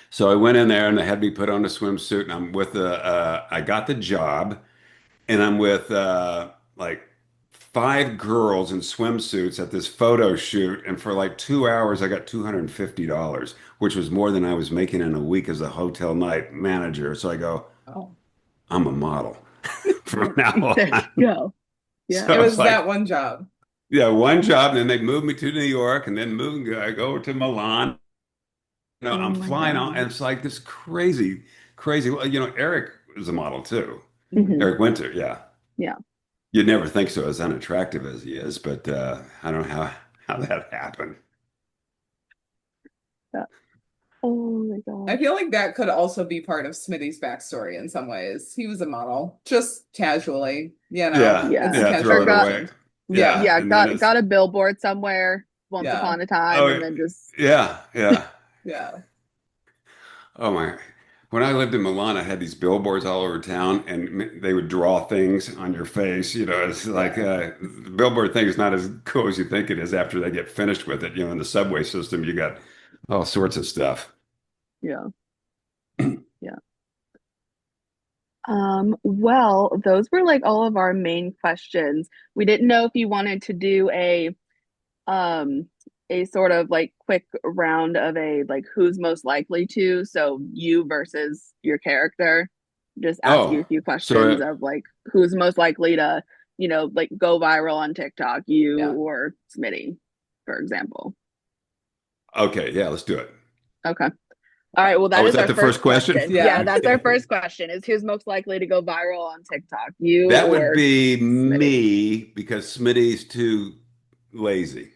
So I went in there and they had me put on a swimsuit and I got the job and I'm with like five girls in swimsuits at this photo shoot. And for like 2 hours, I got $250, which was more than I was making in a week as a hotel night manager. So I go, Oh. I'm a model from now There you on. go. So It Yeah. I was was like, that one job. yeah, one job. And then they moved me to New York and then I go to Milan. Oh I'm my flying out, and God. it's like this crazy, crazy. Well, Eric is a model too. Mhm. Hmm. Eric Winter, yeah. Yeah. You'd never think so, as unattractive as he is, but I don't know how that happened. Yeah. Oh my I gosh. feel like that could also be part of Smitty's backstory in some ways. He was a model, just casually, Yeah, it's Yeah. a yeah, casual throw Or it got, away. relation. Yeah. Yeah, yeah, and then got it's got a billboard somewhere once Yeah. upon a time oh and then just Yeah. yeah. Oh my. when I lived in Milan, I had these billboards all over town, and they would draw things on your face. It's like the billboard thing is not as cool as you think it is after they get finished with it. In the subway system, you got all sorts of stuff. Yeah. Yeah. Well, those were like all of our main questions. We didn't know if you wanted to do um a sort of like quick round of a like who's most likely to, so you versus your character. Just ask you a Oh, few so questions of like who's most likely to, like go viral on TikTok, you Yeah. or Smitty, for example. okay, yeah, let's do it. Okay. All right, well, Oh, that is is that our the first first question? question. Yeah, Yeah. that's our first question is who's most likely to go viral on TikTok, you That would or be Smitty? me because Smitty's too lazy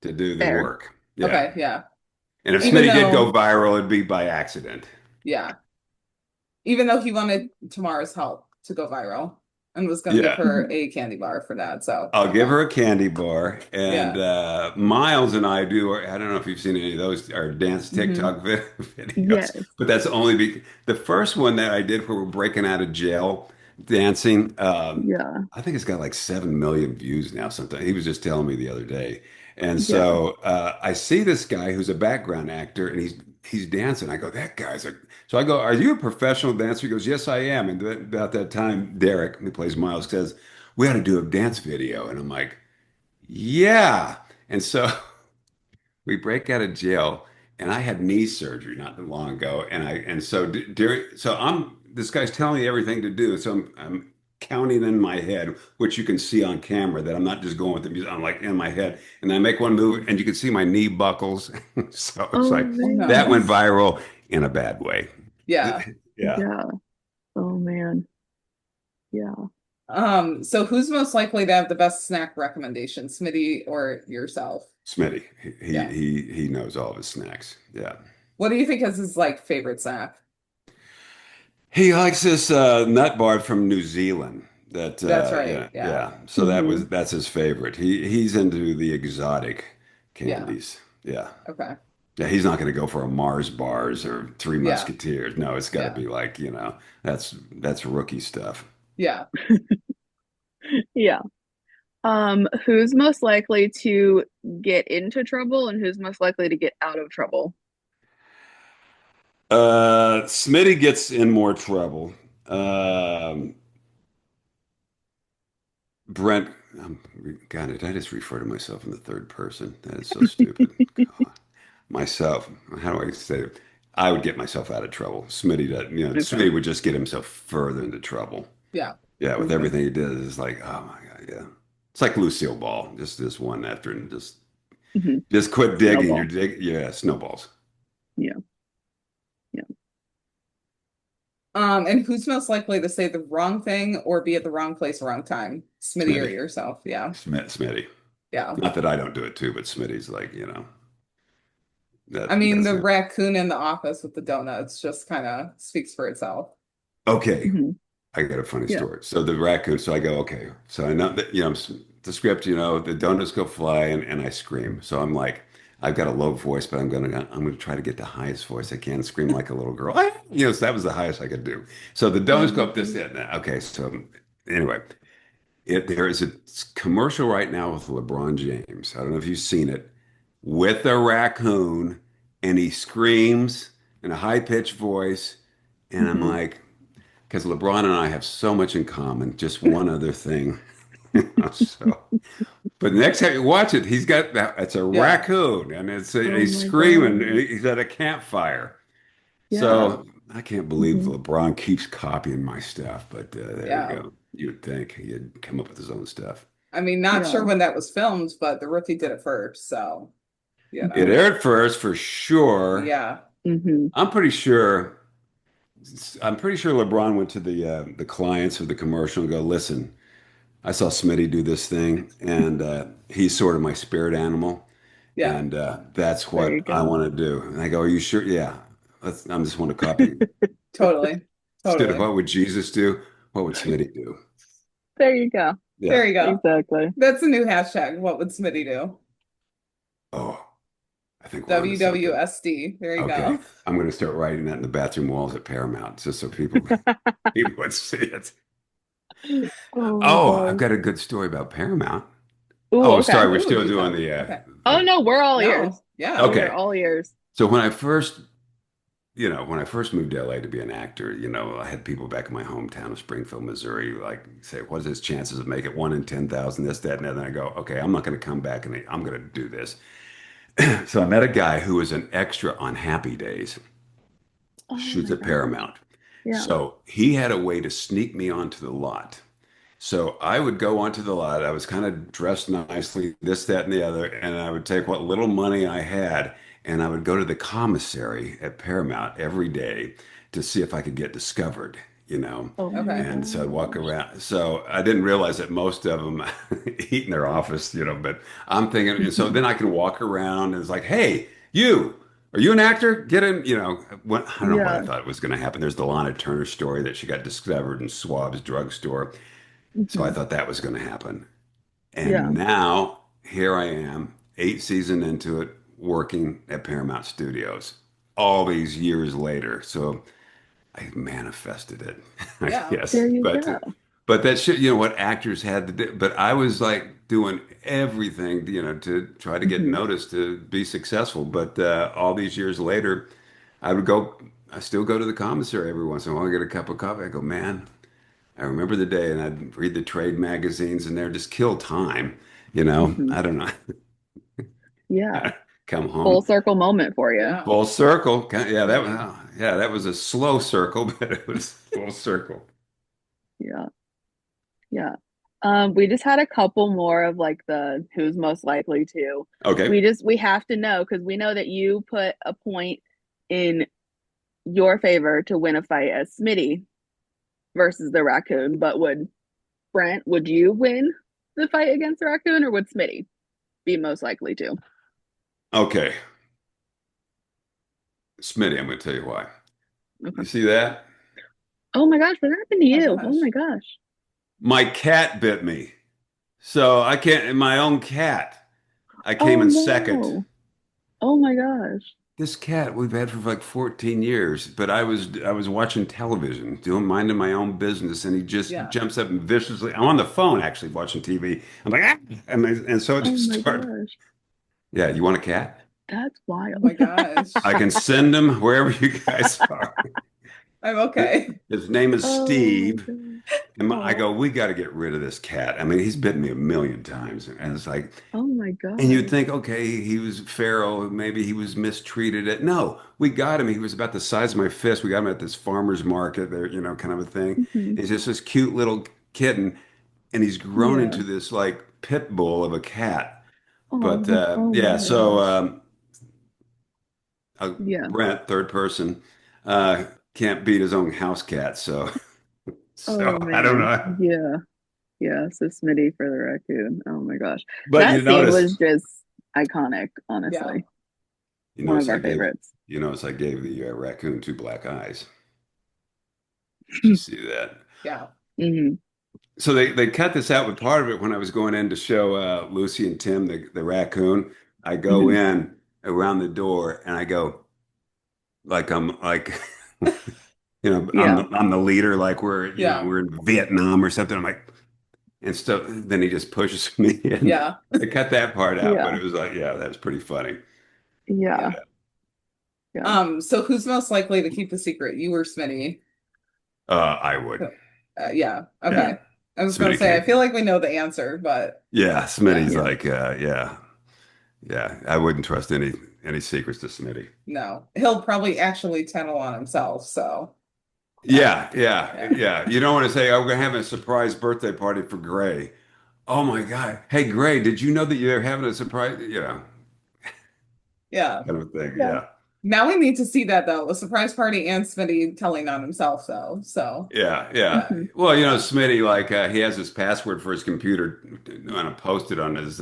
to do the Fair. work. Yeah. Okay, yeah. And if Even Smitty did go though, viral, it'd be by accident. yeah, even though he wanted Tamara's help to go viral and was going to give Yeah. her a candy bar for that. So, I'll give okay. her a candy bar. And Yeah. Miles and I do, I don't know if you've seen any of those, our dance Hmm. TikTok videos, Yes. but that's only because the first one that I did where we're breaking out of jail dancing, Yeah. I think it's got like 7 million views now. Something he was just telling me the other day. And Yeah. so I see this guy who's a background actor and he's dancing. I go, that guy's a, so I go, are you a professional dancer? He goes, yes, I am. And about that time, Derek, who plays Miles, says, we ought to do a dance video. And I'm like, yeah. And so we break out of jail, and I had knee surgery not that long ago. And so during, so I'm, this guy's telling me everything to do. So I'm counting in my head, which you can see on camera that I'm not just going with the music. I'm like in my head. And I make one move, and you can see my knee buckles. So it's Oh like, Oh, that man. went no. viral in a bad way. Yeah. Yeah. Yeah. Oh man. Yeah. So who's most likely to have the best snack recommendation, Smitty or yourself? Smitty, he Yeah. he he knows all of his snacks. Yeah. What do you think is his like favorite snack? He likes this nut bar from New Zealand. That That's right. yeah, Yeah. yeah. So Hmm. that's his favorite. He's into the exotic Yeah. candies. Yeah. Okay. Yeah, he's not going to go for a Mars bars or Three Yeah. Musketeers. No, it's got to Yeah. be like, that's rookie stuff. Yeah. Yeah. Who's most likely to get into trouble and who's most likely to get out of trouble? Smitty gets in more trouble. Um, Brent, God, did I just refer to myself in the third person? That is so stupid. God. Myself, how do I say it? I would get myself out of trouble. Smitty does, Okay. Smitty would just get himself further into trouble. Yeah. Yeah, with Okay. everything he did, it's like, oh my God, yeah. It's like Lucille Ball, just one after and Hmm. just quit digging. You're Snowball. yeah, snowballs. Yeah. Yeah. And who's most likely to say the wrong thing or be at the wrong place, wrong time? Smitty or Smitty, yourself? Yeah. Smitty. Yeah. Not that I don't do it too, but Smitty's like, I mean, that's the it. raccoon in the office with the donuts just kind of speaks for itself. Okay, Hmm. I got a funny Yeah. story. So the raccoon, so I go, okay. So I know that, the script, the donuts go fly and I scream. So I'm like, I've got a low voice, but I'm gonna try to get the highest voice I can, scream like a little girl. So that was the highest I could do. So the Oh donuts go my up this, goodness. that, and that. Okay, so anyway, there is a commercial right now with LeBron James. I don't know if you've seen it, with a raccoon, and he screams in a high-pitched voice, and I'm Hmm. like, because LeBron and I have so much in common. Just one other thing. So, but next time you watch it, he's got that. It's a Yeah. raccoon, and Oh he's my screaming. God. And he's at a campfire. Yeah. So I can't believe Hmm. LeBron keeps copying my stuff. But there you Yeah. go. You'd think he'd come up with his own stuff. I mean, not sure Yeah. when that was filmed, but the rookie did it first. So, you It know, aired first for sure. yeah. Hmm. I'm pretty sure. I'm pretty sure LeBron went to the clients of the commercial and go, listen. I saw Smitty do this thing, and he's sort of my spirit animal, Yeah. and that's There you what I go. want to do. And I go, "Are you sure?" Yeah, I just want to copy. Totally. Instead of Totally. what would Jesus do, what would Smitty do? There you go. Yeah. There you go. Exactly. That's a new hashtag. What would Smitty do? Oh, I think we're on to something. WWSD. There you Okay. go. I'm going to start writing that in the bathroom walls at Paramount just so people would see it. Oh my Oh, I've gosh. got a good story about Paramount. Ooh, Oh, okay. sorry, we're Oh, still do doing tell. Okay. Oh no, we're all ears. No. Yeah. We are okay. all ears. So when I first moved to LA to be an actor, I had people back in my hometown of Springfield, Missouri, like say, "What is his chances of making it? 1 in 10,000, this, that, and that." And I go, "Okay, I'm not going to come back and I'm going to do this." So I met a guy who was an extra on Happy Days, Oh shoots my at gosh. Paramount. Yeah. So he had a way to sneak me onto the lot. So I would go onto the lot. I was kind of dressed nicely, this, that, and the other, and I would take what little money I had, and I would go to the commissary at Paramount every day to see if I could get discovered. Oh my Okay. And so I'd walk gosh. around. So I didn't realize that most of them eat in their office. But I'm thinking, and so then I can walk around and it's like, hey, are you an actor? Get in, I don't know what I Yeah. thought was going to happen. There's the Lana Turner story that she got discovered in Schwab's drugstore. So I Hmm. thought that was going to happen. Yeah. And now here I am, 8 seasons into it, working at Paramount Studios all these years later. So I manifested it, I Yeah. guess. There you But go. but that shit, what actors had to do. But I was like doing everything, to try to get Hmm. noticed to be successful. But all these years later, I still go to the commissary every once in a while. I get a cup of coffee. I go, man, I remember the day, and I'd read the trade magazines, and they're just kill time. Hmm. I don't know. Yeah. Come Full home, circle moment for you. Yeah. full circle. Yeah, Right. that was a slow circle, but it was full circle. Yeah. Yeah. We just had a couple more of like the who's most likely to. Okay. We have to know because we know that you put a point in your favor to win a fight as Smitty versus the raccoon, but would you win the fight against the raccoon or would Smitty be most likely to? Okay. Smitty, I'm going to tell you why. Okay. You see that? Oh my gosh, what happened to Oh my you? Oh gosh. my gosh. My cat bit me. So I can't, my own cat. I came Oh in second. no. Oh my gosh. This cat we've had for like 14 years, but I was watching television, minding my own business, and he just Yeah. jumps up and viciously. I'm on the phone actually watching TV. I'm like, ah! And so it Oh just my started. gosh. Yeah, you want a cat? That's Oh wild. my gosh. I can send him wherever you guys are. I'm okay. His name is Oh my Steve. gosh. And I Oh, go, we got to get rid of this cat. I mean, he's bitten me a million times. And it's like, oh my and you'd gosh. think, okay, he was feral, maybe he was mistreated. No, we got him. He was about the size of my fist. We got him at this farmer's market there, kind of a thing. Hmm. He's just this cute little kitten, and he's grown Yeah. into this like pit bull of a cat. But Oh, oh yeah, my so gosh. Yeah. Brent, third person, can't beat his own house cat. So, so Oh I don't man. know. Yeah. Yeah. So Smitty for the raccoon. Oh my gosh. But That scene was just iconic, Yeah. honestly. you One notice of I our gave, favorites. I gave the raccoon two black eyes. Did you see that? Yeah. Hmm. So they cut this out, but part of it when I was going in to show Lucy and Tim the raccoon, I go Hmm. in around the door and I go like I'm like Yeah. I'm the leader, like Yeah. we're in Vietnam or something. I'm like, and so then he just pushes me in. Yeah. They cut that part out, but Yeah. it was like, yeah, that's pretty funny. Yeah. Yeah. Yeah. So who's most likely to keep the secret? You or Smitty? I would. Yeah. Yeah. Okay. I was gonna Smitty say I can't. feel like we know the answer, but Yeah, Smitty's yeah, Yeah. like, yeah, yeah. I wouldn't trust any secrets to Smitty. no. He'll probably actually tell on himself, so yeah. Yeah, yeah, Yeah. yeah. You don't want to say, "Oh, we're gonna have a surprise birthday party for Gray." Oh my God. Hey, Gray, did you know that you're having a surprise? Yeah. Kind of thing. Yeah. Yeah. Now we need to see that though. A surprise party and Smitty telling on himself though. So Yeah, yeah. yeah. Hmm. Well, Yeah. Smitty, like he has his password for his computer on a post-it on his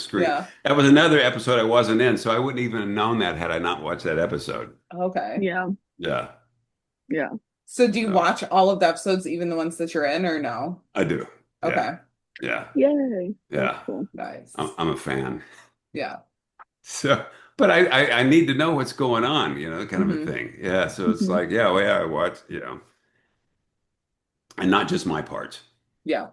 screen. Yeah. That was another episode I wasn't in, so I wouldn't even have known that had I not watched that episode. Okay. Yeah. Yeah. Yeah. So do you So watch all of the episodes, even the ones that you're in, or no? I do. Yeah. Okay. Yeah. Yay. That's Yeah. cool. Nice. I'm a fan. Yeah. So, but I need to know what's going on, kind of a Hmm. thing. Yeah. So it's Mhm. like, yeah, well, yeah, what, and not just my parts. Yeah.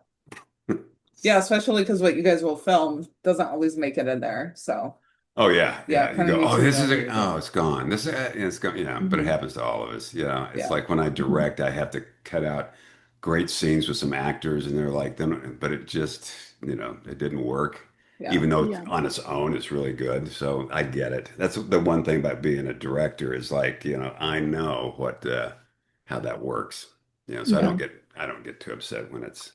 Yeah, especially because what you guys will film doesn't always make it in there. So Oh yeah, yeah, yeah. You kind of go, need oh, to this know is what you're oh, doing. it's gone. It's gone. But it Mhm. happens to all of us. It's Yeah. like when I Mhm. direct, I have to cut out great scenes with some actors, and they're like, then, but it just, it didn't work. Yeah. Even though Yeah. on its own, it's really good. So I get it. That's the one thing about being a director is like, I know how that works. So Yeah. I don't get too upset when it's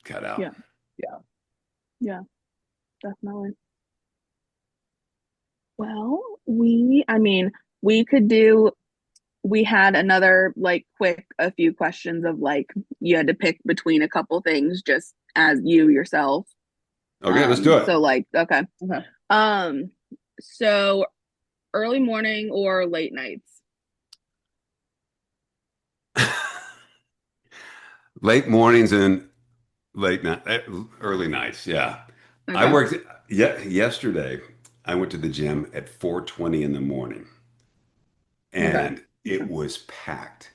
cut out. Yeah. Yeah. Yeah. Definitely. Well, I mean, we could do, we had another like quick, a few questions of like, you had to pick between a couple things just as you yourself. Okay, let's do it. So like, okay. Okay. Um, so early morning or late nights? Late mornings and late night, early nights. Yeah. I Okay. worked yesterday. I went to the gym at 4:20 in the morning Okay. and it was packed.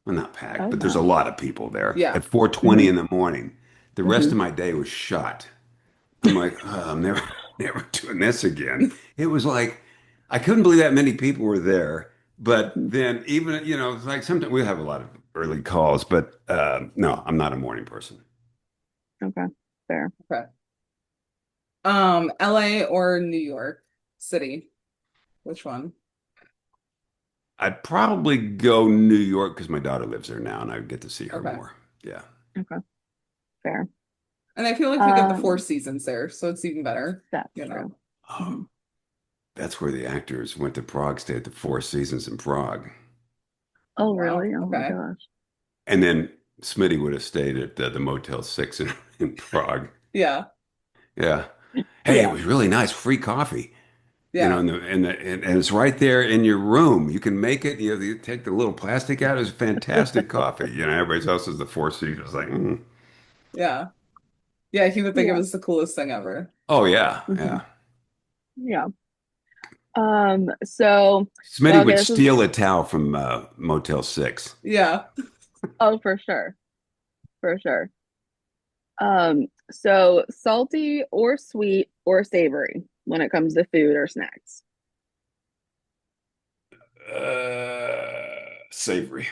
Well, not packed, Oh, but there's a wow. lot of people there Yeah. at 4:20 Hmm. in the morning. The rest Hmm. of my day was shot. I'm like, oh, I'm never, never doing this again. It was like, I couldn't believe that many people were there. But Hmm. then even, it's like sometimes we have a lot of early calls, but no, I'm not a morning person. Okay. Fair. Okay. LA or New York City? Which one? I'd probably go New York because my daughter lives there now and I get to see her Okay. more. Yeah. Okay. Fair. And I feel like we get the Four Um, Seasons there, so it's even better, that's you know. true. Oh, Hmm. that's where the actors went to Prague, stayed at the Four Seasons in Prague. Oh, Wow. really? Oh my Okay. gosh. And then Smitty would have stayed at the Motel 6 in Prague. Yeah. Yeah. Hey, it Yeah. was really nice. Free coffee. Yeah. And it's right there in your room. You can make it. You take the little plastic out. It's fantastic coffee. Everybody else is the Four Seasons. Like, Yeah. Yeah, he would think it Yeah. was the coolest thing ever. oh yeah, Hmm. yeah. Yeah. So, Smitty okay, would this is, steal a towel from Motel 6. Yeah. oh, for sure. For sure. So salty or sweet or savory when it comes to food or snacks. Savory.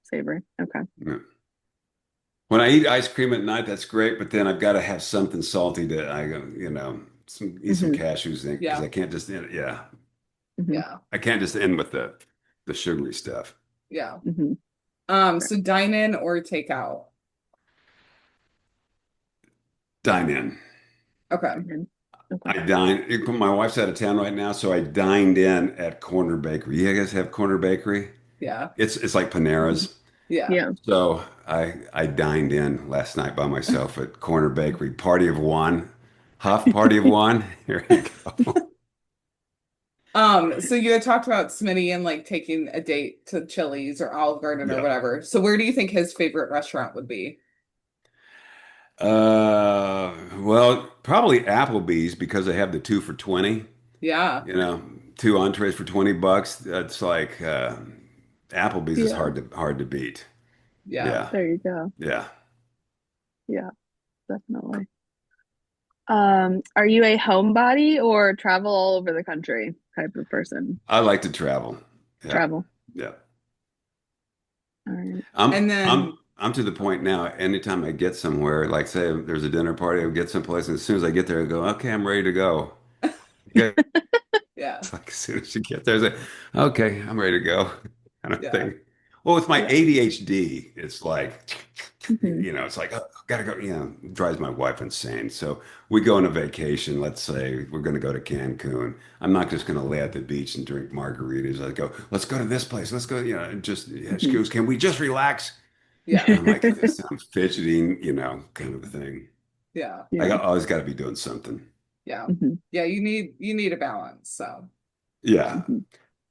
Savory. Okay. Yeah. When I eat ice cream at night, that's great, but then I've got to have something salty eat some Hmm. cashews in because Yeah. I can't just end, yeah, Hmm. Yeah. I can't just end with the sugary stuff. Yeah. Hmm. So dine in or take out? Dine in. Okay. Okay. I dine. My wife's out of town right now, so I dined in at Corner Bakery. You guys have Corner Bakery? Yeah. It's like Mhm. Panera's. Yeah. Yeah. So I dined in last night by myself at Corner Bakery. Party of one. Huff, party of one. Here you go. So you had talked about Smitty and like taking a date to Chili's or Olive Garden or Yeah. whatever. So where do you think his favorite restaurant would be? Well, probably Applebee's because they have the 2 for 20. Yeah. You know, two entrees for $20. That's like Applebee's is Yeah. hard to beat. Yeah. Yeah, There you go. yeah. Yeah, definitely. Are you a homebody or travel all over the country type of person? I like to travel. Yeah, Travel. yeah. All right. I'm And I'm then I'm to the point now. Anytime I get somewhere, like say there's a dinner party, I get someplace, and as soon as I get there, I go, okay, I'm ready to go. Yeah, yeah. it's like as soon as you get there, it's like, okay, I'm ready to go, kind of Yeah. thing. Well, with my Yeah. ADHD, it's like, Hmm. it's like, oh, gotta go. It drives my wife insane. So we go on a vacation. Let's say we're going to go to Cancun. I'm not just going to lay at the beach and drink margaritas. I go, let's go to this place. Let's go. And just she Hmm. goes, can we just relax? Yeah. And I'm like, this sounds fidgeting, kind of a thing. Yeah. Yeah. Always got to be doing something. Yeah. Hmm. Yeah. You need a balance. So Yeah, yeah. Hmm.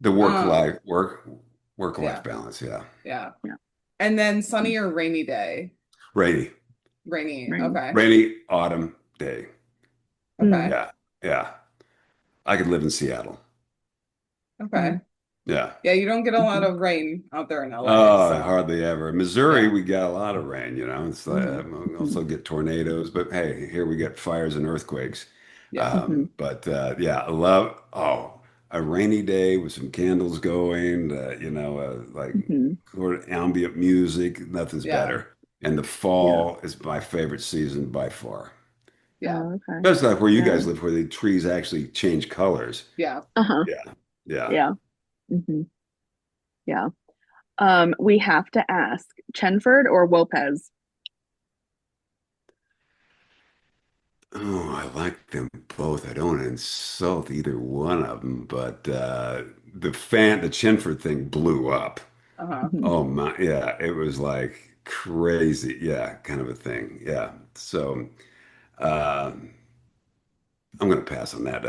the Um, work life yeah. balance. Yeah, Yeah. Yeah. And then sunny or rainy day? rainy, Rainy. Right. Okay. rainy autumn day. Mm. Okay. Yeah, yeah. I could live in Seattle. Okay. Yeah. Yeah, you don't get a lot Mhm. of rain out there in LA, Oh, so hardly ever. Missouri, yeah. we got a lot of rain, you know. It's like, Hmm. we also get tornadoes, but hey, here we get fires and earthquakes. Yeah. But yeah, I love a rainy day with some candles going, like Mhm. sort of ambient music. Nothing's Yeah. better. And the Yeah. fall is my favorite season by far. Yeah. Oh, okay. Especially like where you Yeah. guys live, where the trees actually change colors. Yeah. Uh-huh. Yeah, yeah. Yeah. Hmm. Yeah. We have to ask Chenford or Lopez. Oh, I like them both. I don't want to insult either one of them, but the Chinford thing blew up. Uh-huh. Mhm. Oh my, yeah, it was like crazy, yeah, kind of a thing, yeah. So uh, I'm gonna pass on that.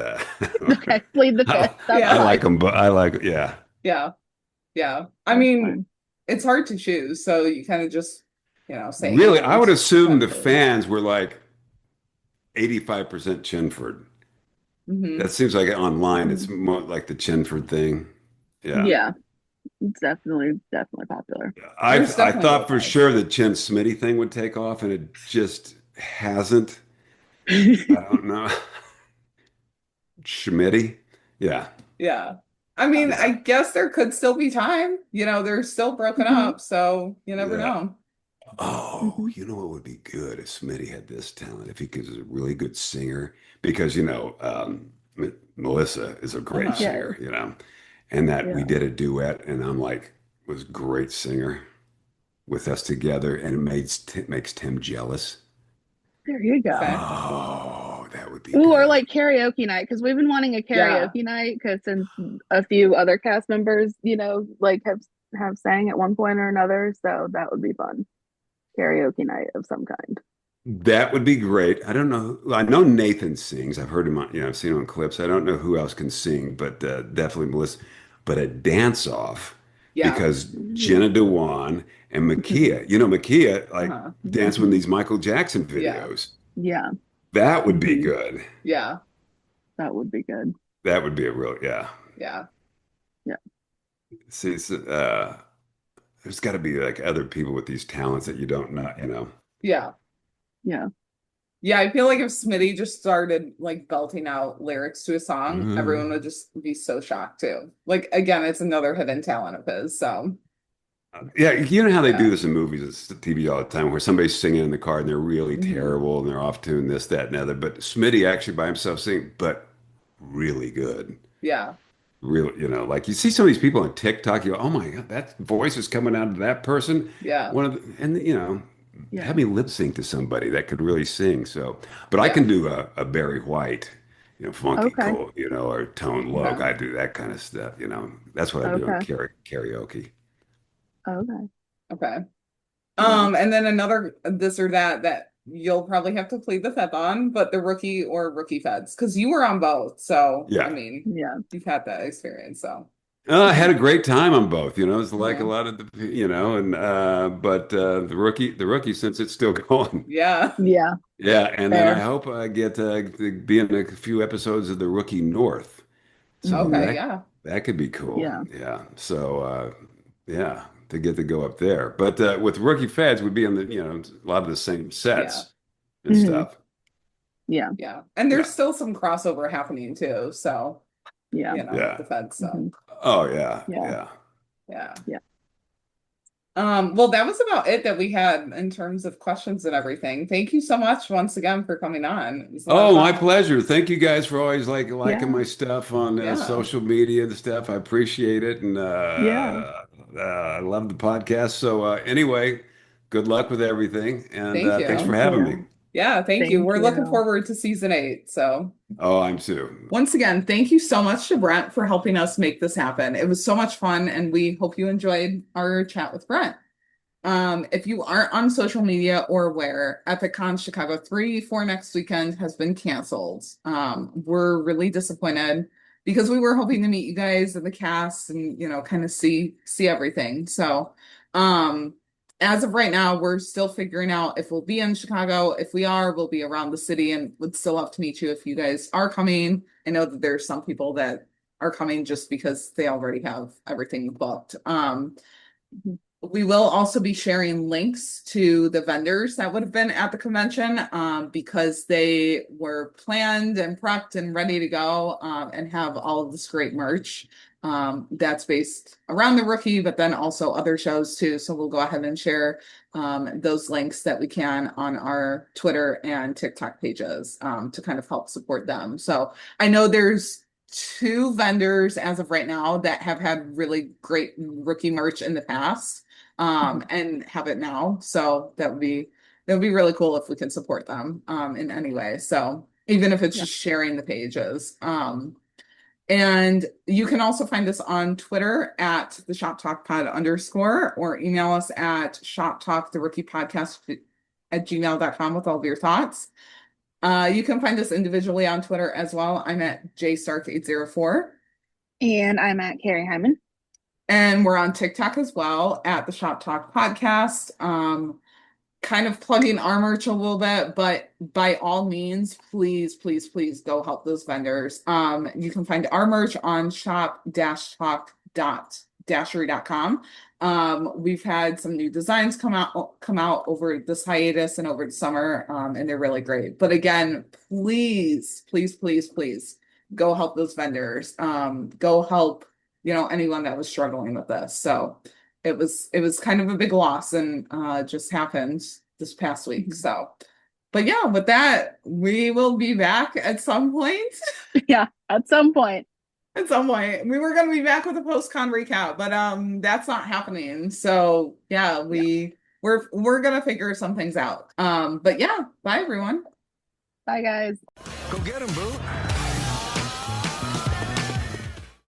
Okay, plead the fifth. That's I Yeah. fine. like them, but I like, yeah, Yeah. Yeah. I That's mean, fine. it's hard to choose, so you kind of just, say really. I and would assume the Chenford. fans were like 85% Chinford. Hmm. That seems like online, it's Mhm. more like the Chinford thing. Yeah. Yeah, it's definitely popular. There's I definitely thought for Lopez. sure the Chin Smitty thing would take off, and it just hasn't. I don't know. Schmitty? Yeah, Yeah. I mean, I yeah, guess there could still be time. They're still broken Hmm. up, so you never yeah. know. Oh, Hmm. you know what would be good if Smitty had this talent, if he was a really good singer, because Melissa is a great Uh-huh. Yes. singer, and that we Yeah. did a duet, and I'm like, was a great singer with us together, and makes Tim jealous. There you go. Okay. Oh, that would be Ooh, or good. like karaoke night because we've been wanting a Yeah. karaoke night because since a few other cast members, like have sang at one point or another, so that would be fun. Karaoke night of some kind. That would be great. I don't know. I know Nathan sings. I've heard him on, I've seen him on clips. I don't know who else can sing, but definitely Melissa. But a dance off Yeah. because Ooh. Jenna Dewan and Mhm. Makia, Makia like Uh-huh. dancing with Mhm. these Michael Jackson Yeah. videos. Yeah. That would be Hmm. good. Yeah. That would be good. That would be a real, yeah. Yeah. Yeah. See, there's got to be like other people with these talents that you don't know. Yeah. Yeah. Yeah, I feel like if Smitty just started like belting out lyrics to a song, everyone would just be so shocked too. Like again, it's another hidden talent of his. So Yeah, you know how they do yeah. this in movies, it's TV all the time, where somebody's singing in the car and they're really Hmm. terrible and they're off tune, this, that, and the other. But Smitty actually by himself singing, but really good. Yeah. Real, like you see some of these people on TikTok, you go, oh my God, that voice is coming out of that person. Yeah. And Yeah. have me lip sync to somebody that could really sing. So, but I Yeah. can do a Barry White, funky Okay. cold, or Tone Loc. Okay. I do that kind of stuff. That's what I do in Okay. karaoke. Okay. Okay. Yeah. And then another this or that you'll probably have to plead the fifth on, but the rookie or rookie feds, because you were on both. So I Yeah. mean, Yeah. you've had that experience. So I had a great time on both. It's like a uh-huh. lot of and but the rookie, since it's still going. Yeah. Yeah. Yeah, and then I Fair. hope I get to be in a few episodes of the Rookie North. So Hmm. Okay, that yeah. that could be cool. Yeah. Yeah. So yeah, to get to go up there. But with Rookie Feds would be on the a lot of the same Yeah. sets and Hmm. stuff. Yeah. Yeah. And Yeah. there's still some crossover happening too. So, Yeah. with Yeah. the Fed stuff. Hmm. Oh yeah. Yeah. Yeah. Yeah. Yeah. Well, that was about it that we had in terms of questions and everything. Thank you so much once again for coming on. It was a lot of Oh, my fun. pleasure. Thank you guys for always liking Yeah. my stuff on Yeah. social media and stuff. I appreciate it, and Yeah. I love the podcast. So anyway, good luck with everything, and Thank thanks for you. Thank having me. you. Yeah, thank you. Thank We're looking you. forward to season 8. So, Oh, I'm too. once again, thank you so much to Brent for helping us make this happen. It was so much fun, and we hope you enjoyed our chat with Brent. If you aren't on social media or aware, EpicCon Chicago 3 for next weekend has been canceled. We're really disappointed because we were hoping to meet you guys and the cast and kind of see everything. So, um, as of right now, we're still figuring out if we'll be in Chicago. If we are, we'll be around the city and would still love to meet you if you guys are coming. I know that there's some people that are coming just because they already have everything booked. We will also be sharing links to the vendors that would have been at the convention because they were planned and prepped and ready to go and have all of this great merch that's based around the rookie, but then also other shows too. So we'll go ahead and share those links that we can on our Twitter and TikTok pages to kind of help support them. So I know there's 2 vendors as of right now that have had really great rookie merch in the past and have it now. So that would be really cool if we can support them in any way. So even if it's just sharing the pages. And you can also find us on Twitter at the Shop Talk Pod _ or email us at shoptalktherookiepodcast@gmail.com with all of your thoughts. You can find us individually on Twitter as well. I'm at jstark804. And I'm at Carrie Hyman. And we're on TikTok as well at the Shop Talk Podcast. Kind of plugging our merch a little bit, but by all means, please go help those vendors. You can find our merch on shop-talk.dashery.com. We've had some new designs come out over this hiatus and over the summer, and they're really great. But again, please go help those vendors. Go help, anyone that was struggling with this. So it was kind of a big loss and just happened this past week. So, but yeah, with that, we will be back at some point. Yeah, at some point. At some point. We were going to be back with a post-con recap, but that's not happening. So yeah, we're going to figure some things out. But yeah, bye everyone. Bye guys. Go get 'em, boo.